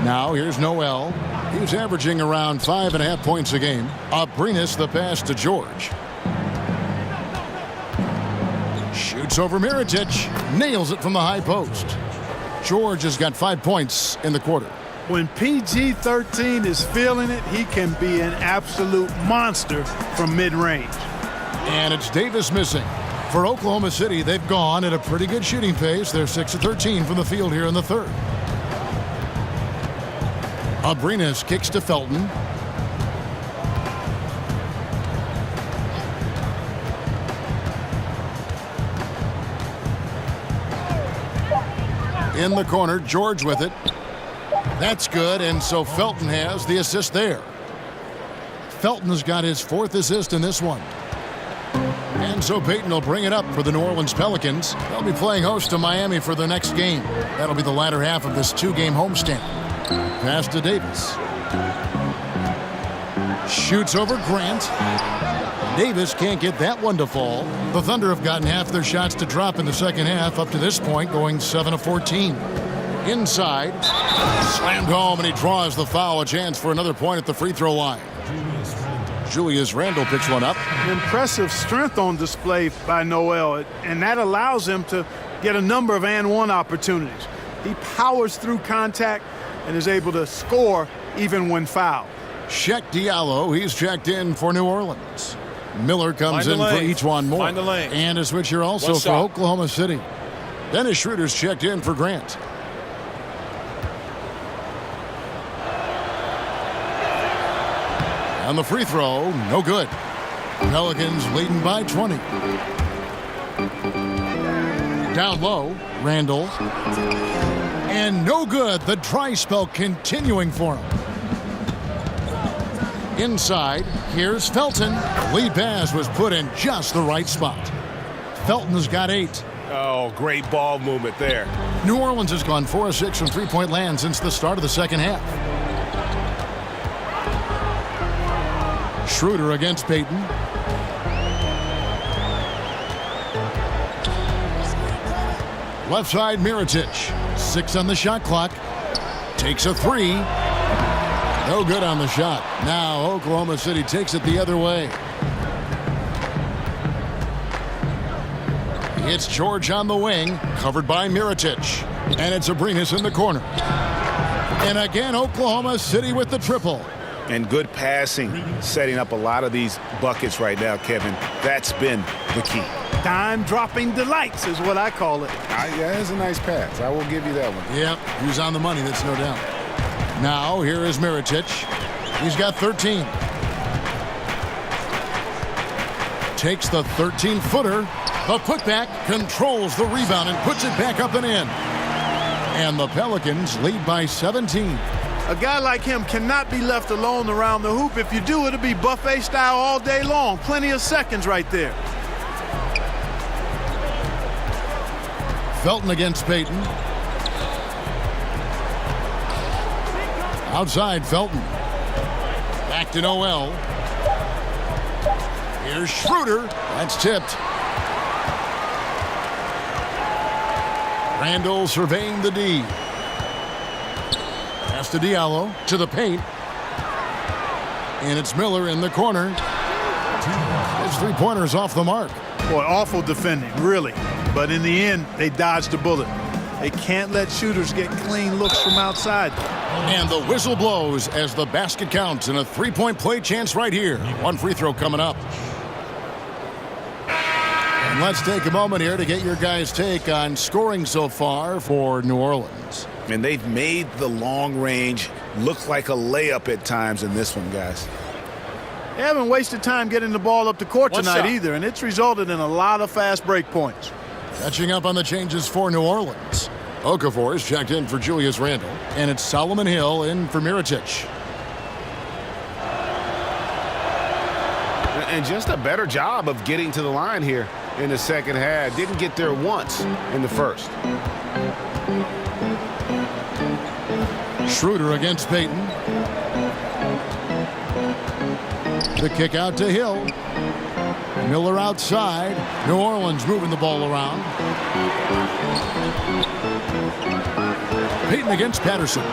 Now here's Noel. He's averaging around 5.5 points a game. Abrinas the pass to George. Shoots over Mirotic. Nails it from the high post. George has got 5 points in the quarter. When PG-13 is feeling it, he can be an absolute monster from mid-range. And it's Davis missing. For Oklahoma City, they've gone at a pretty good shooting pace. They're 6 of 13 from the field here in the third. Abrinas kicks to Felton. In the corner, George with it. That's good, and so Felton has the assist there. Felton has got his 4th assist in this one. And so Payton will bring it up for the New Orleans Pelicans. They'll be playing host to Miami for the next game. That'll be the latter half of this 2-game homestand. Pass to Davis. Shoots over Grant. Davis can't get that one to fall. The Thunder have gotten half their shots to drop in the second half up to this point, going 7 of 14. Inside. Slammed home, and he draws the foul. A chance for another point at the free throw line. Julius Randle picks one up. Impressive strength on display by Noel, and that allows him to get a number of and-one opportunities. He powers through contact and is able to score even when fouled. Sheck Diallo, he's checked in for New Orleans. Miller comes in for each one more. And a switch here also for Oklahoma City. Dennis Schroeder's checked in for Grant. On the free throw, no good. Pelicans leading by 20. Down low, Randle. And no good. The dry spell continuing for him. Inside, here's Felton. Lead pass was put in just the right spot. Felton's got 8. Oh, great ball movement there. New Orleans has gone 4 of 6 from three-point land since the start of the second half. Schroeder against Payton. Left side, Mirotic. 6 on the shot clock. Takes a 3. No good on the shot. Now Oklahoma City takes it the other way. It's George on the wing, covered by Mirotic. And it's Abrinas in the corner. And again, Oklahoma City with the triple. And good passing, setting up a lot of these buckets right now, Kevin. That's been the key. Dime-dropping delights is what I call it. Yeah, it's a nice pass. I will give you that one. Yep, he was on the money, that's no doubt. Now, here is Mirotic. He's got 13. Takes the 13-footer. The putback controls the rebound and puts it back up and in. And the Pelicans lead by 17. A guy like him cannot be left alone around the hoop. If you do, it'll be buffet style all day long. Plenty of seconds right there. Felton against Payton. Outside, Felton. Back to Noel. Here's Schroeder. That's tipped. Randle surveying the D. Pass to Diallo. To the paint. And it's Miller in the corner. His three-pointer's off the mark. Boy, awful defending, really. But in the end, they dodged a bullet. They can't let shooters get clean looks from outside. And the whistle blows as the basket counts, and a three-point play chance right here. One free throw coming up. And let's take a moment here to get your guys' take on scoring so far for New Orleans. And they've made the long range look like a layup at times in this one, guys. They haven't wasted time getting the ball up the court tonight either, and it's resulted in a lot of fast break points. Catching up on the changes for New Orleans. Okafor is checked in for Julius Randle, and it's Solomon Hill in for Mirotic. And just a better job of getting to the line here in the second half. Didn't get there once in the first. Schroeder against Payton. The kick out to Hill. Miller outside. New Orleans moving the ball around. Payton against Patterson.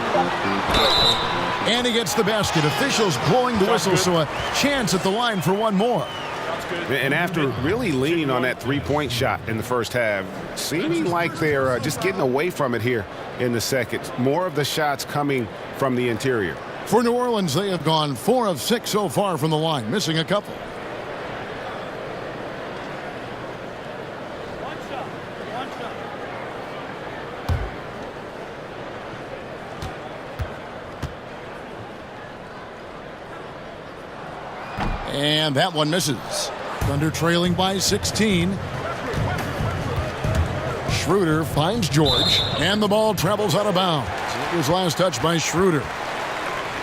And he gets the basket. Officials blowing the whistle, so a chance at the line for one more. And after really leaning on that three-point shot in the first half, seeming like they're just getting away from it here in the second. More of the shots coming from the interior. For New Orleans, they have gone 4 of 6 so far from the line, missing a couple. And that one misses. Thunder trailing by 16. Schroeder finds George, and the ball travels out of bounds. It was last touched by Schroeder.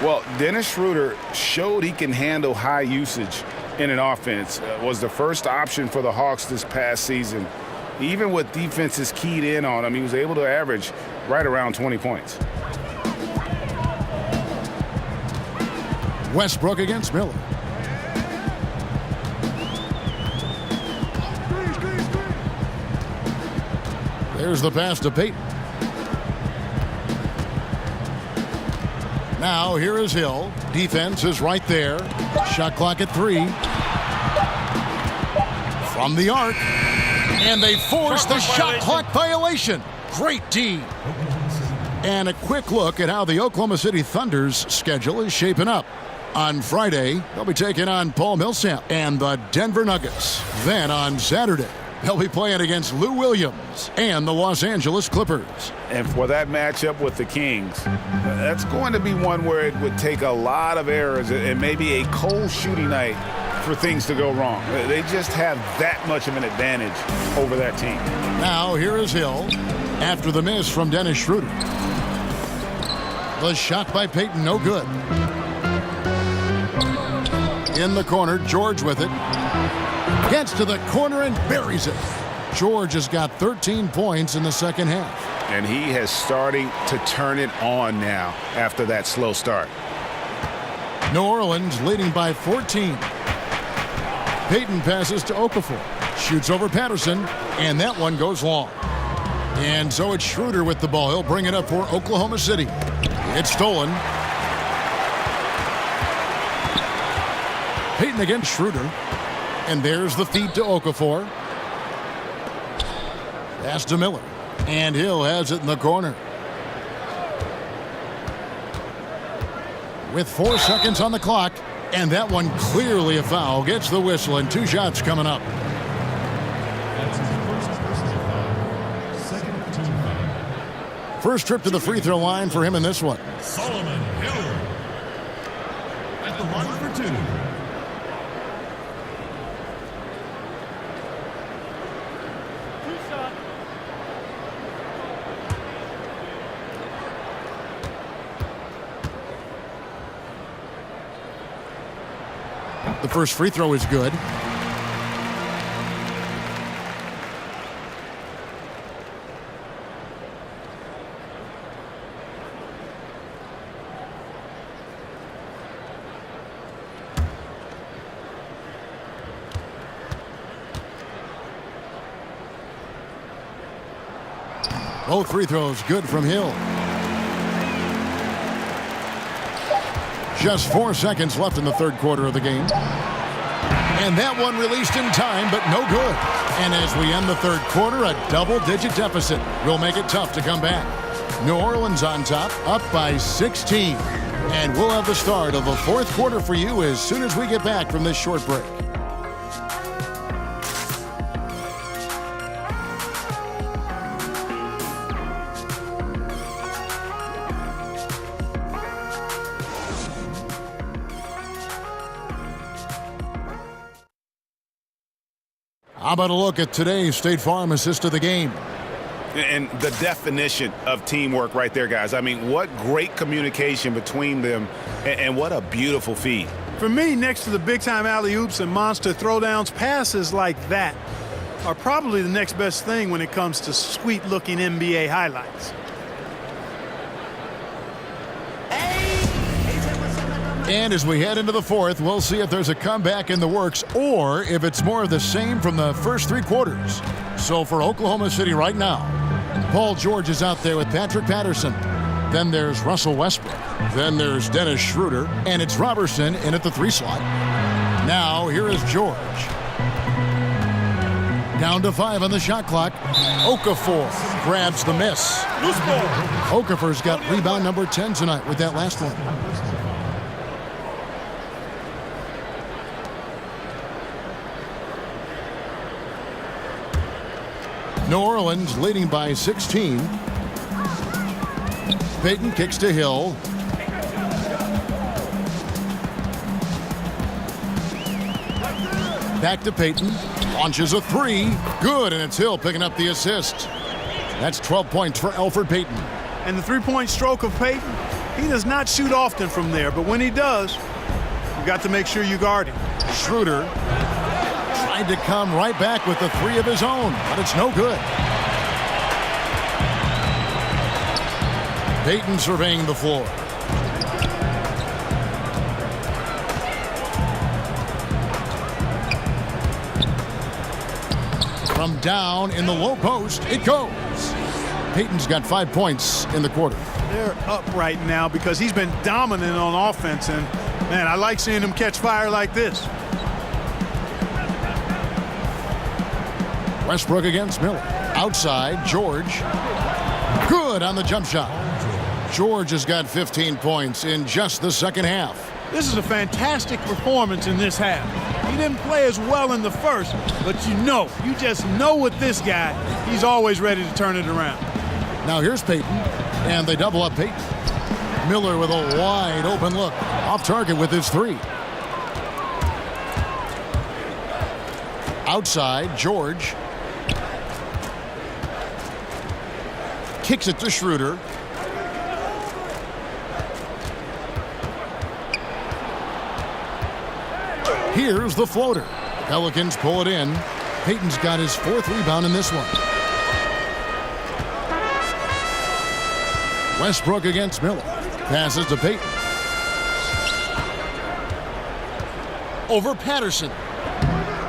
Well, Dennis Schroeder showed he can handle high usage in an offense. Was the first option for the Hawks this past season. Even with defenses keyed in on him, he was able to average right around 20 points. Westbrook against Miller. There's the pass to Payton. Now here is Hill. Defense is right there. Shot clock at 3. From the arc. And they force the shot clock violation. Great D. And a quick look at how the Oklahoma City Thunder's schedule is shaping up. On Friday, they'll be taking on Paul Millsap and the Denver Nuggets. Then on Saturday, they'll be playing against Lou Williams and the Los Angeles Clippers. And for that matchup with the Kings, that's going to be one where it would take a lot of errors and maybe a cold shooting night for things to go wrong. They just have that much of an advantage over that team. Now here is Hill after the miss from Dennis Schroeder. The shot by Payton, no good. In the corner, George with it. Gets to the corner and buries it. George has got 13 points in the second half. And he has starting to turn it on now after that slow start. New Orleans leading by 14. Payton passes to Okafor. Shoots over Patterson, and that one goes long. And so it's Schroeder with the ball. He'll bring it up for Oklahoma City. It's stolen. Payton against Schroeder. And there's the feed to Okafor. Pass to Miller. And Hill has it in the corner. With 4 seconds on the clock. And that one clearly a foul. Gets the whistle and 2 shots coming up. First trip to the free throw line for him in this one. Solomon Hill at the line for 2. The first free throw is good. Both free throws good from Hill. Just 4 seconds left in the third quarter of the game. And that one released in time, but no good. And as we end the third quarter, a double-digit deficit will make it tough to come back. New Orleans on top, up by 16. And we'll have the start of the fourth quarter for you as soon as we get back from this short break. How about a look at today's State Farm assist of the game? And the definition of teamwork right there, guys. I mean, what great communication between them, and what a beautiful feed. For me, next to the big-time alley-oops and monster throwdowns, passes like that are probably the next best thing when it comes to sweet-looking NBA highlights. And as we head into the fourth, we'll see if there's a comeback in the works or if it's more of the same from the first 3 quarters. So for Oklahoma City right now, Paul George is out there with Patrick Patterson. Then there's Russell Westbrook. Then there's Dennis Schroeder. And it's Robertson in at the 3 slot. Now here is George. Down to 5 on the shot clock. Okafor grabs the miss. Okafor's got rebound number 10 tonight with that last one. New Orleans leading by 16. Payton kicks to Hill. Back to Payton. Launches a 3. Good, and it's Hill picking up the assist. That's 12 points for Elfrid Payton. And the three-point stroke of Payton, he does not shoot often from there, but when he does, you got to make sure you guard him. Schroeder tried to come right back with the 3 of his own, but it's no good. Payton surveying the floor. From down in the low post, it goes. Payton's got 5 points in the quarter. They're up right now because he's been dominant on offense, and man, I like seeing him catch fire like this. Westbrook against Miller. Outside, George. Good on the jump shot. George has got 15 points in just the second half. This is a fantastic performance in this half. He didn't play as well in the first, but you just know with this guy, he's always ready to turn it around. Now here's Payton, and they double up Payton. Miller with a wide open look. Off target with his 3. Outside, George. Kicks it to Schroeder. Here's the floater. Pelicans pull it in. Payton's got his 4th rebound in this one. Westbrook against Miller. Passes to Payton. Over Patterson.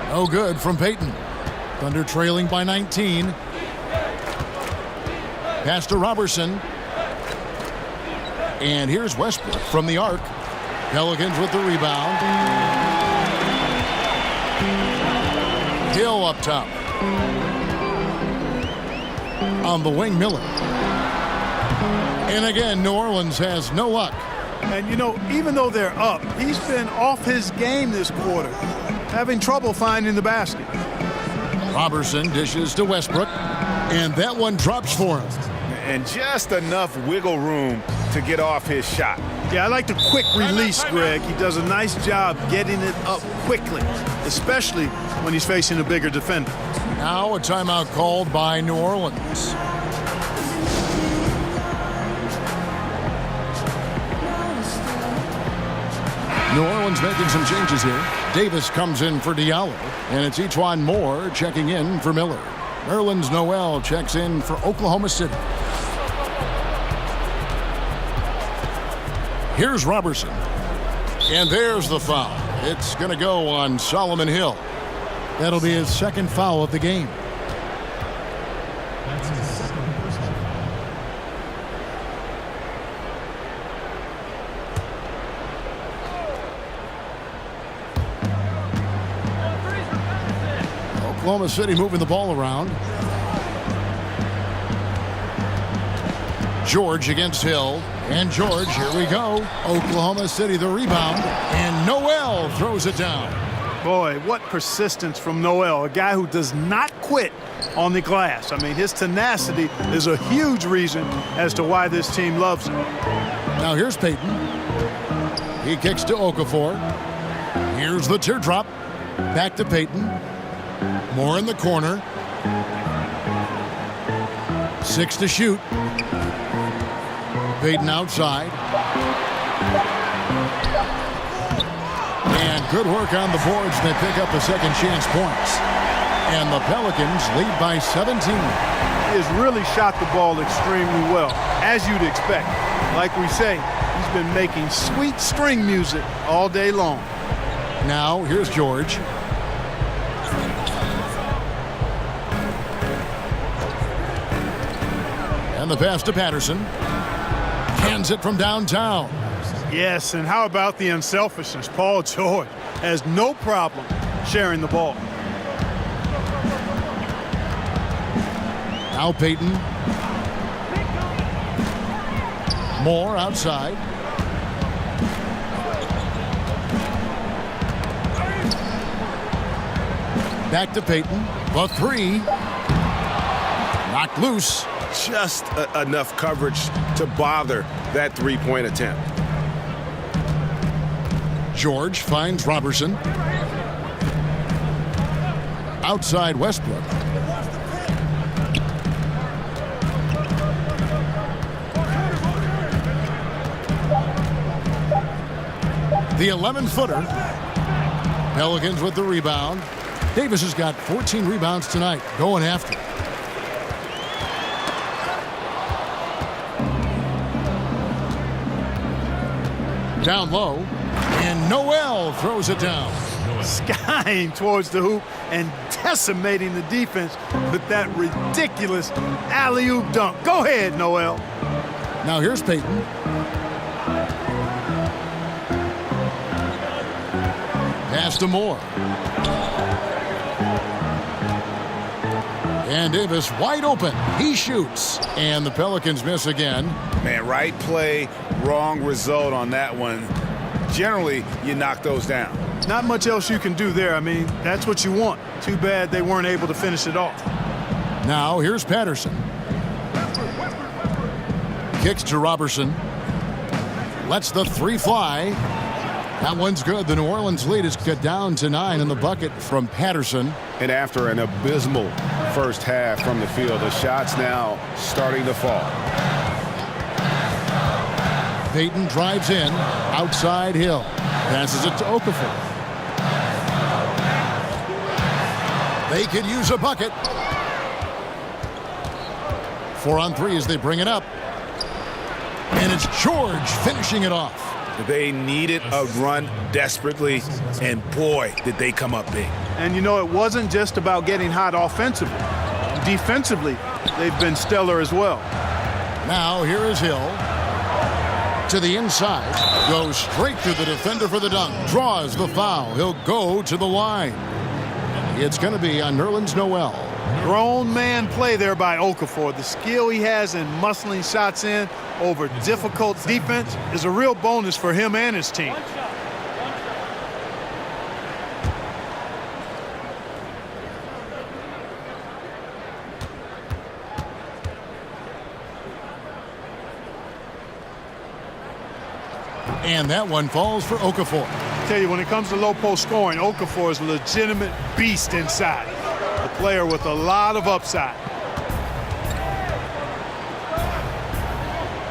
No good from Payton. Thunder trailing by 19. Pass to Robertson. And here's Westbrook from the arc. Pelicans with the rebound. Hill up top. On the wing, Miller. And again, New Orleans has no luck. And even though they're up, he's been off his game this quarter, having trouble finding the basket. Robertson dishes to Westbrook, and that one drops for him. And just enough wiggle room to get off his shot. Yeah, I like the quick release, Greg. He does a nice job getting it up quickly, especially when he's facing a bigger defender. Now a timeout called by New Orleans. New Orleans making some changes here. Davis comes in for Diallo, and it's E'Twaun Moore checking in for Miller. Nerlens Noel checks in for Oklahoma City. Here's Robertson. And there's the foul. It's going to go on Solomon Hill. That'll be his 2nd foul of the game. Oklahoma City moving the ball around. George against Hill. And George, here we go. Oklahoma City the rebound. And Noel throws it down. Boy, what persistence from Noel, a guy who does not quit on the glass. I mean, his tenacity is a huge reason as to why this team loves him. Now here's Payton. He kicks to Okafor. Here's the teardrop. Back to Payton. Moore in the corner. 6 to shoot. Payton outside. And good work on the boards. They pick up a second chance points. And the Pelicans lead by 17. He has really shot the ball extremely well, as you'd expect. Like we say, he's been making sweet string music all day long. Now, here's George. And the pass to Patterson. Hands it from downtown. Yes, and how about the unselfishness? Paul George has no problem sharing the ball. Now Payton. Moore outside. Back to Payton. The three. Knocked loose. Just enough coverage to bother that three-point attempt. George finds Robertson. Outside Westbrook. The 11-footer. Pelicans with the rebound. Davis has got 14 rebounds tonight. Going after. Down low. And Noel throws it down. Skying towards the hoop and decimating the defense with that ridiculous alley-oop dunk. Go ahead, Noel. Now here's Payton. Pass to Moore. And Davis wide open. He shoots. And the Pelicans miss again. Man, right play, wrong result on that one. Generally, you knock those down. Not much else you can do there. I mean, that's what you want. Too bad they weren't able to finish it off. Now here's Patterson. Kicks to Robertson. Lets the three fly. That one's good. The New Orleans lead is cut down to 9 in the bucket from Patterson. And after an abysmal first half from the field, the shots now starting to fall. Payton drives in. Outside Hill. Passes it to Okafor. They could use a bucket. 4 on 3 as they bring it up. And it's George finishing it off. They needed a run desperately, and boy, did they come up big. And you know, it wasn't just about getting hot offensively. Defensively, they've been stellar as well. Now here is Hill. To the inside. Goes straight to the defender for the dunk. Draws the foul. He'll go to the line. It's going to be on Nerlens Noel. Grown man play there by Okafor. The skill he has in muscling shots in over difficult defense is a real bonus for him and his team. And that one falls for Okafor. I tell you, when it comes to low post scoring, Okafor is a legitimate beast inside. A player with a lot of upside.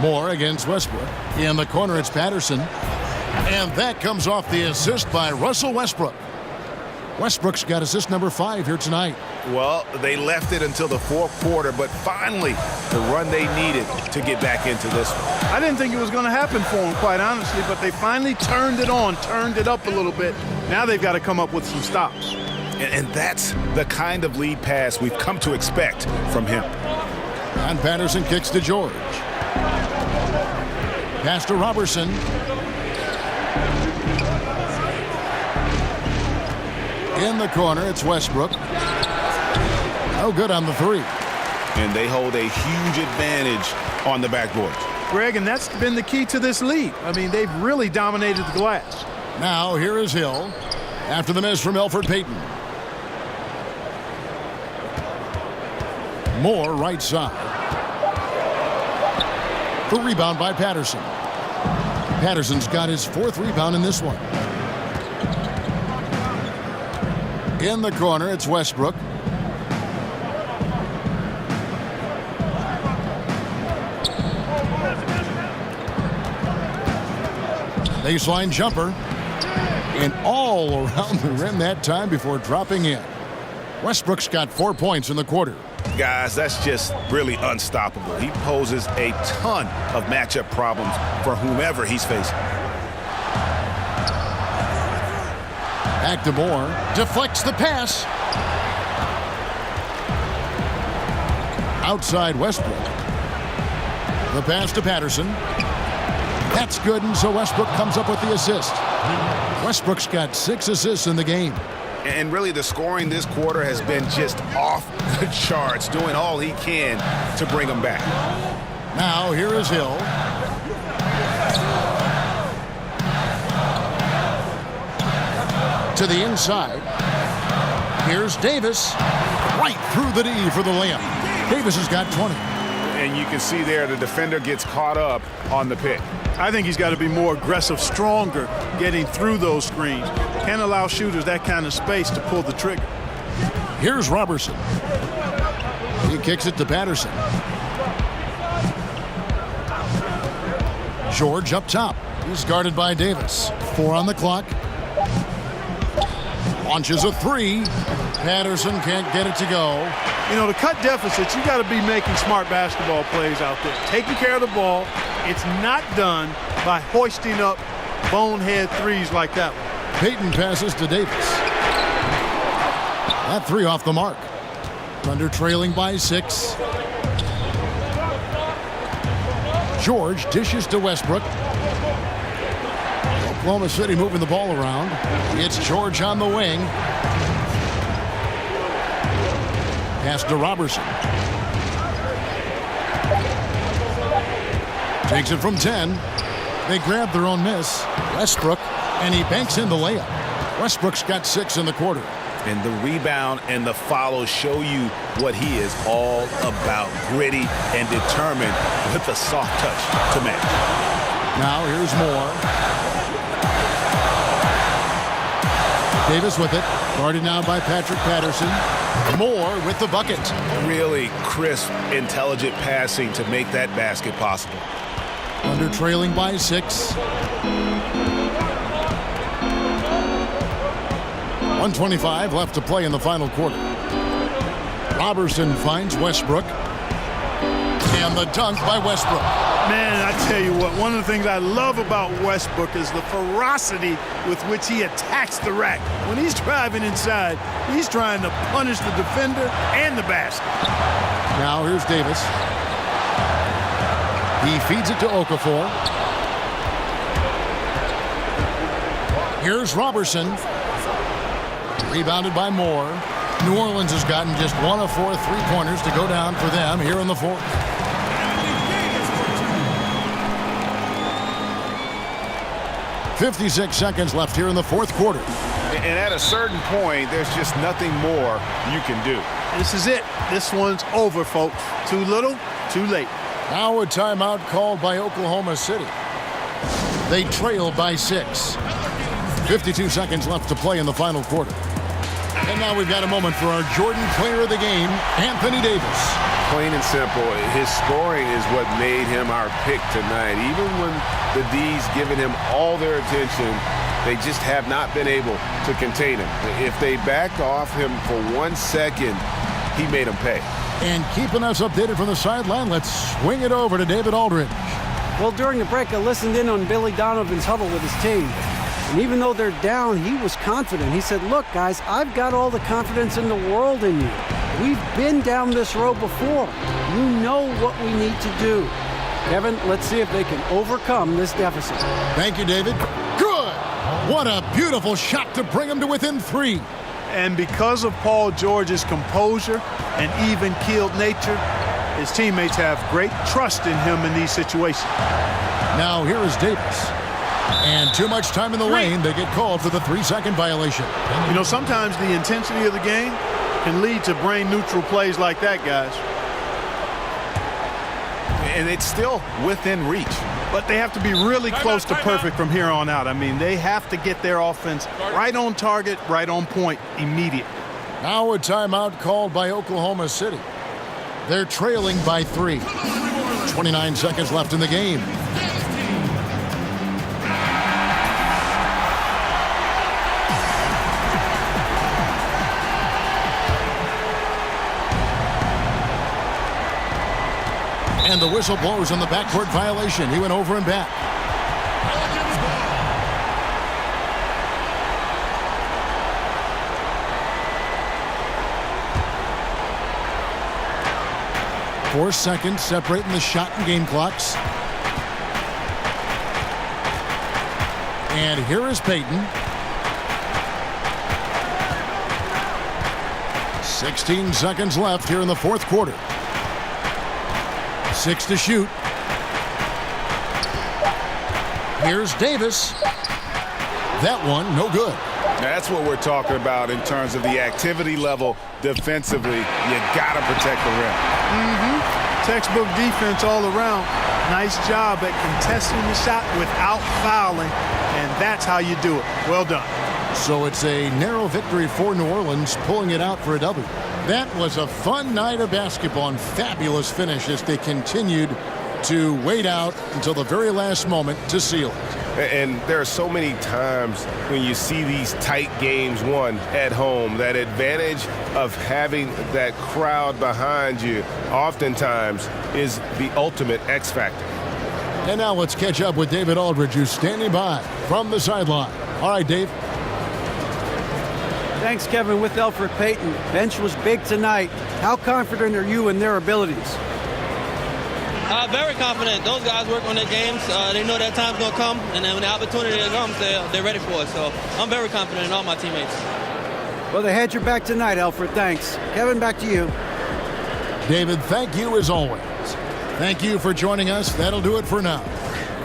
Moore against Westbrook. In the corner, it's Patterson. And that comes off the assist by Russell Westbrook. Westbrook's got assist number 5 here tonight. Well, they left it until the fourth quarter, but finally the run they needed to get back into this one. I didn't think it was going to happen for them, quite honestly, but they finally turned it on, turned it up a little bit. Now they've got to come up with some stops. And that's the kind of lead pass we've come to expect from him. And Patterson kicks to George. Pass to Robertson. In the corner, it's Westbrook. No good on the 3. And they hold a huge advantage on the backboard. Greg, and that's been the key to this lead. I mean, they've really dominated the glass. Now here is Hill. After the miss from Elfrid Payton. Moore right side. The rebound by Patterson. Patterson's got his 4th rebound in this one. In the corner, it's Westbrook. Baseline jumper. And all around the rim that time before dropping in. Westbrook's got 4 points in the quarter. Guys, that's just really unstoppable. He poses a ton of matchup problems for whomever he's facing. Back to Moore. Deflects the pass. Outside Westbrook. The pass to Patterson. That's good, and so Westbrook comes up with the assist. Westbrook's got 6 assists in the game. And really, the scoring this quarter has been just off the charts, doing all he can to bring them back. Now, here is Hill. To the inside. Here's Davis. Right through the D for the layup. Davis has got 20. And you can see there the defender gets caught up on the pick. I think he's got to be more aggressive, stronger, getting through those screens. Can't allow shooters that kind of space to pull the trigger. Here's Robertson. He kicks it to Patterson. George up top. He's guarded by Davis. 4 on the clock. Launches a 3. Patterson can't get it to go. You know, to cut deficits, you got to be making smart basketball plays out there. Taking care of the ball. It's not done by hoisting up bonehead threes like that one. Payton passes to Davis. That 3 off the mark. Thunder trailing by 6. George dishes to Westbrook. Oklahoma City moving the ball around. It's George on the wing. Pass to Robertson. Takes it from 10. They grab their own miss. Westbrook, and he banks in the layup. Westbrook's got 6 in the quarter. And the rebound and the follow show you what he is all about. Gritty and determined with a soft touch to match. Now here's Moore. Davis with it. Guarded now by Patrick Patterson. Moore with the bucket. Really crisp, intelligent passing to make that basket possible. Under trailing by 6. 1:25 left to play in the final quarter. Robertson finds Westbrook. And the dunk by Westbrook. Man, I tell you what, one of the things I love about Westbrook is the ferocity with which he attacks the rack. When he's driving inside, he's trying to punish the defender and the basket. Now here's Davis. He feeds it to Okafor. Here's Robertson. Rebounded by Moore. New Orleans has gotten just 1 of 4 3-pointers to go down for them here in the fourth. .56 seconds left here in the fourth quarter. And at a certain point, there's just nothing more you can do. This is it. This one's over, folks. Too little, too late. Now a timeout called by Oklahoma City. They trail by 6. 52 seconds left to play in the final quarter. And now we've got a moment for our Jordan Player of the Game, Anthony Davis. Plain and simple, his scoring is what made him our pick tonight. Even when the D's giving him all their attention, they just have not been able to contain him. If they backed off him for 1 second, he made them pay. And keeping us updated from the sideline, let's swing it over to David Aldridge. Well, during the break, I listened in on Billy Donovan's huddle with his team. And even though they're down, he was confident. He said, look, guys, I've got all the confidence in the world in you. We've been down this road before. You know what we need to do. Kevin, let's see if they can overcome this deficit. Thank you, David. Good! What a beautiful shot to bring them to within 3. And because of Paul George's composure and even-keeled nature, his teammates have great trust in him in these situations. Now here is Davis. And too much time in the lane. They get called for the 3-second violation. You know, sometimes the intensity of the game can lead to brain-neutral plays like that, guys. And it's still within reach. but they have to be really close to perfect from here on out. I mean, they have to get their offense right on target, right on point immediately. Now a timeout called by Oklahoma City. They're trailing by 3. 29 seconds left in the game. And the whistle blows on the backcourt violation. He went over and back. Four seconds separating the shot and game clocks. And here is Payton. 16 seconds left here in the fourth quarter. 6 to shoot. Here's Davis. That one, no good. That's what we're talking about in terms of the activity level defensively. You got to protect the rim. Textbook defense all around. Nice job at contesting the shot without fouling, and that's how you do it. Well done. So it's a narrow victory for New Orleans, pulling it out for a W. That was a fun night of basketball and fabulous finish as they continued to wait out until the very last moment to seal it. And there are so many times when you see these tight games won at home, that advantage of having that crowd behind you oftentimes is the ultimate X factor. And now let's catch up with David Aldridge, who's standing by from the sideline. All right, Dave. Thanks, Kevin. With Elfrid Payton, bench was big tonight. How confident are you in their abilities? Very confident. Those guys work on their games. They know that time's going to come, and then when the opportunity comes, they're ready for it. So I'm very confident in all my teammates. Well, they had your back tonight, Elfrid. Thanks. Kevin, back to you. David, thank you as always. Thank you for joining us. That'll do it for now.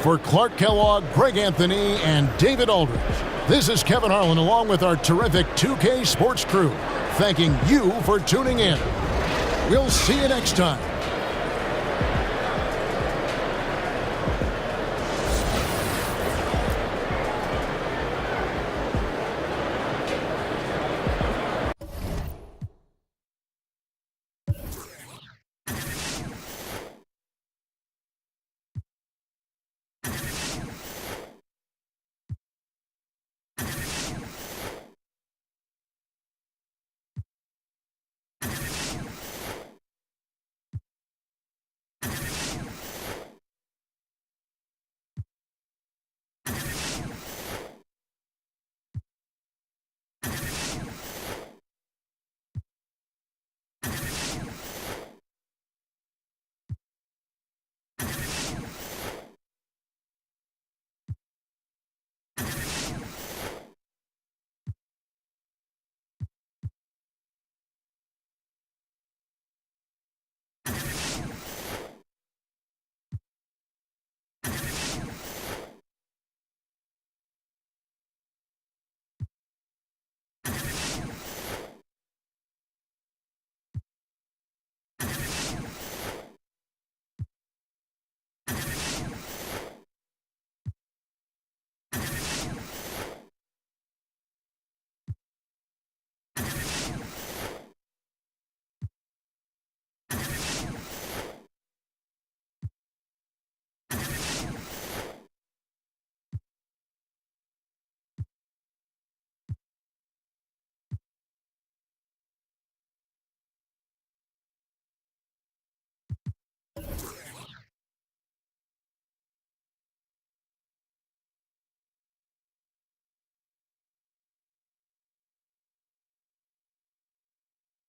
For Clark Kellogg, Greg Anthony, and David Aldridge, this is Kevin Harlan along with our terrific 2K Sports crew, thanking you for tuning in. We'll see you next time.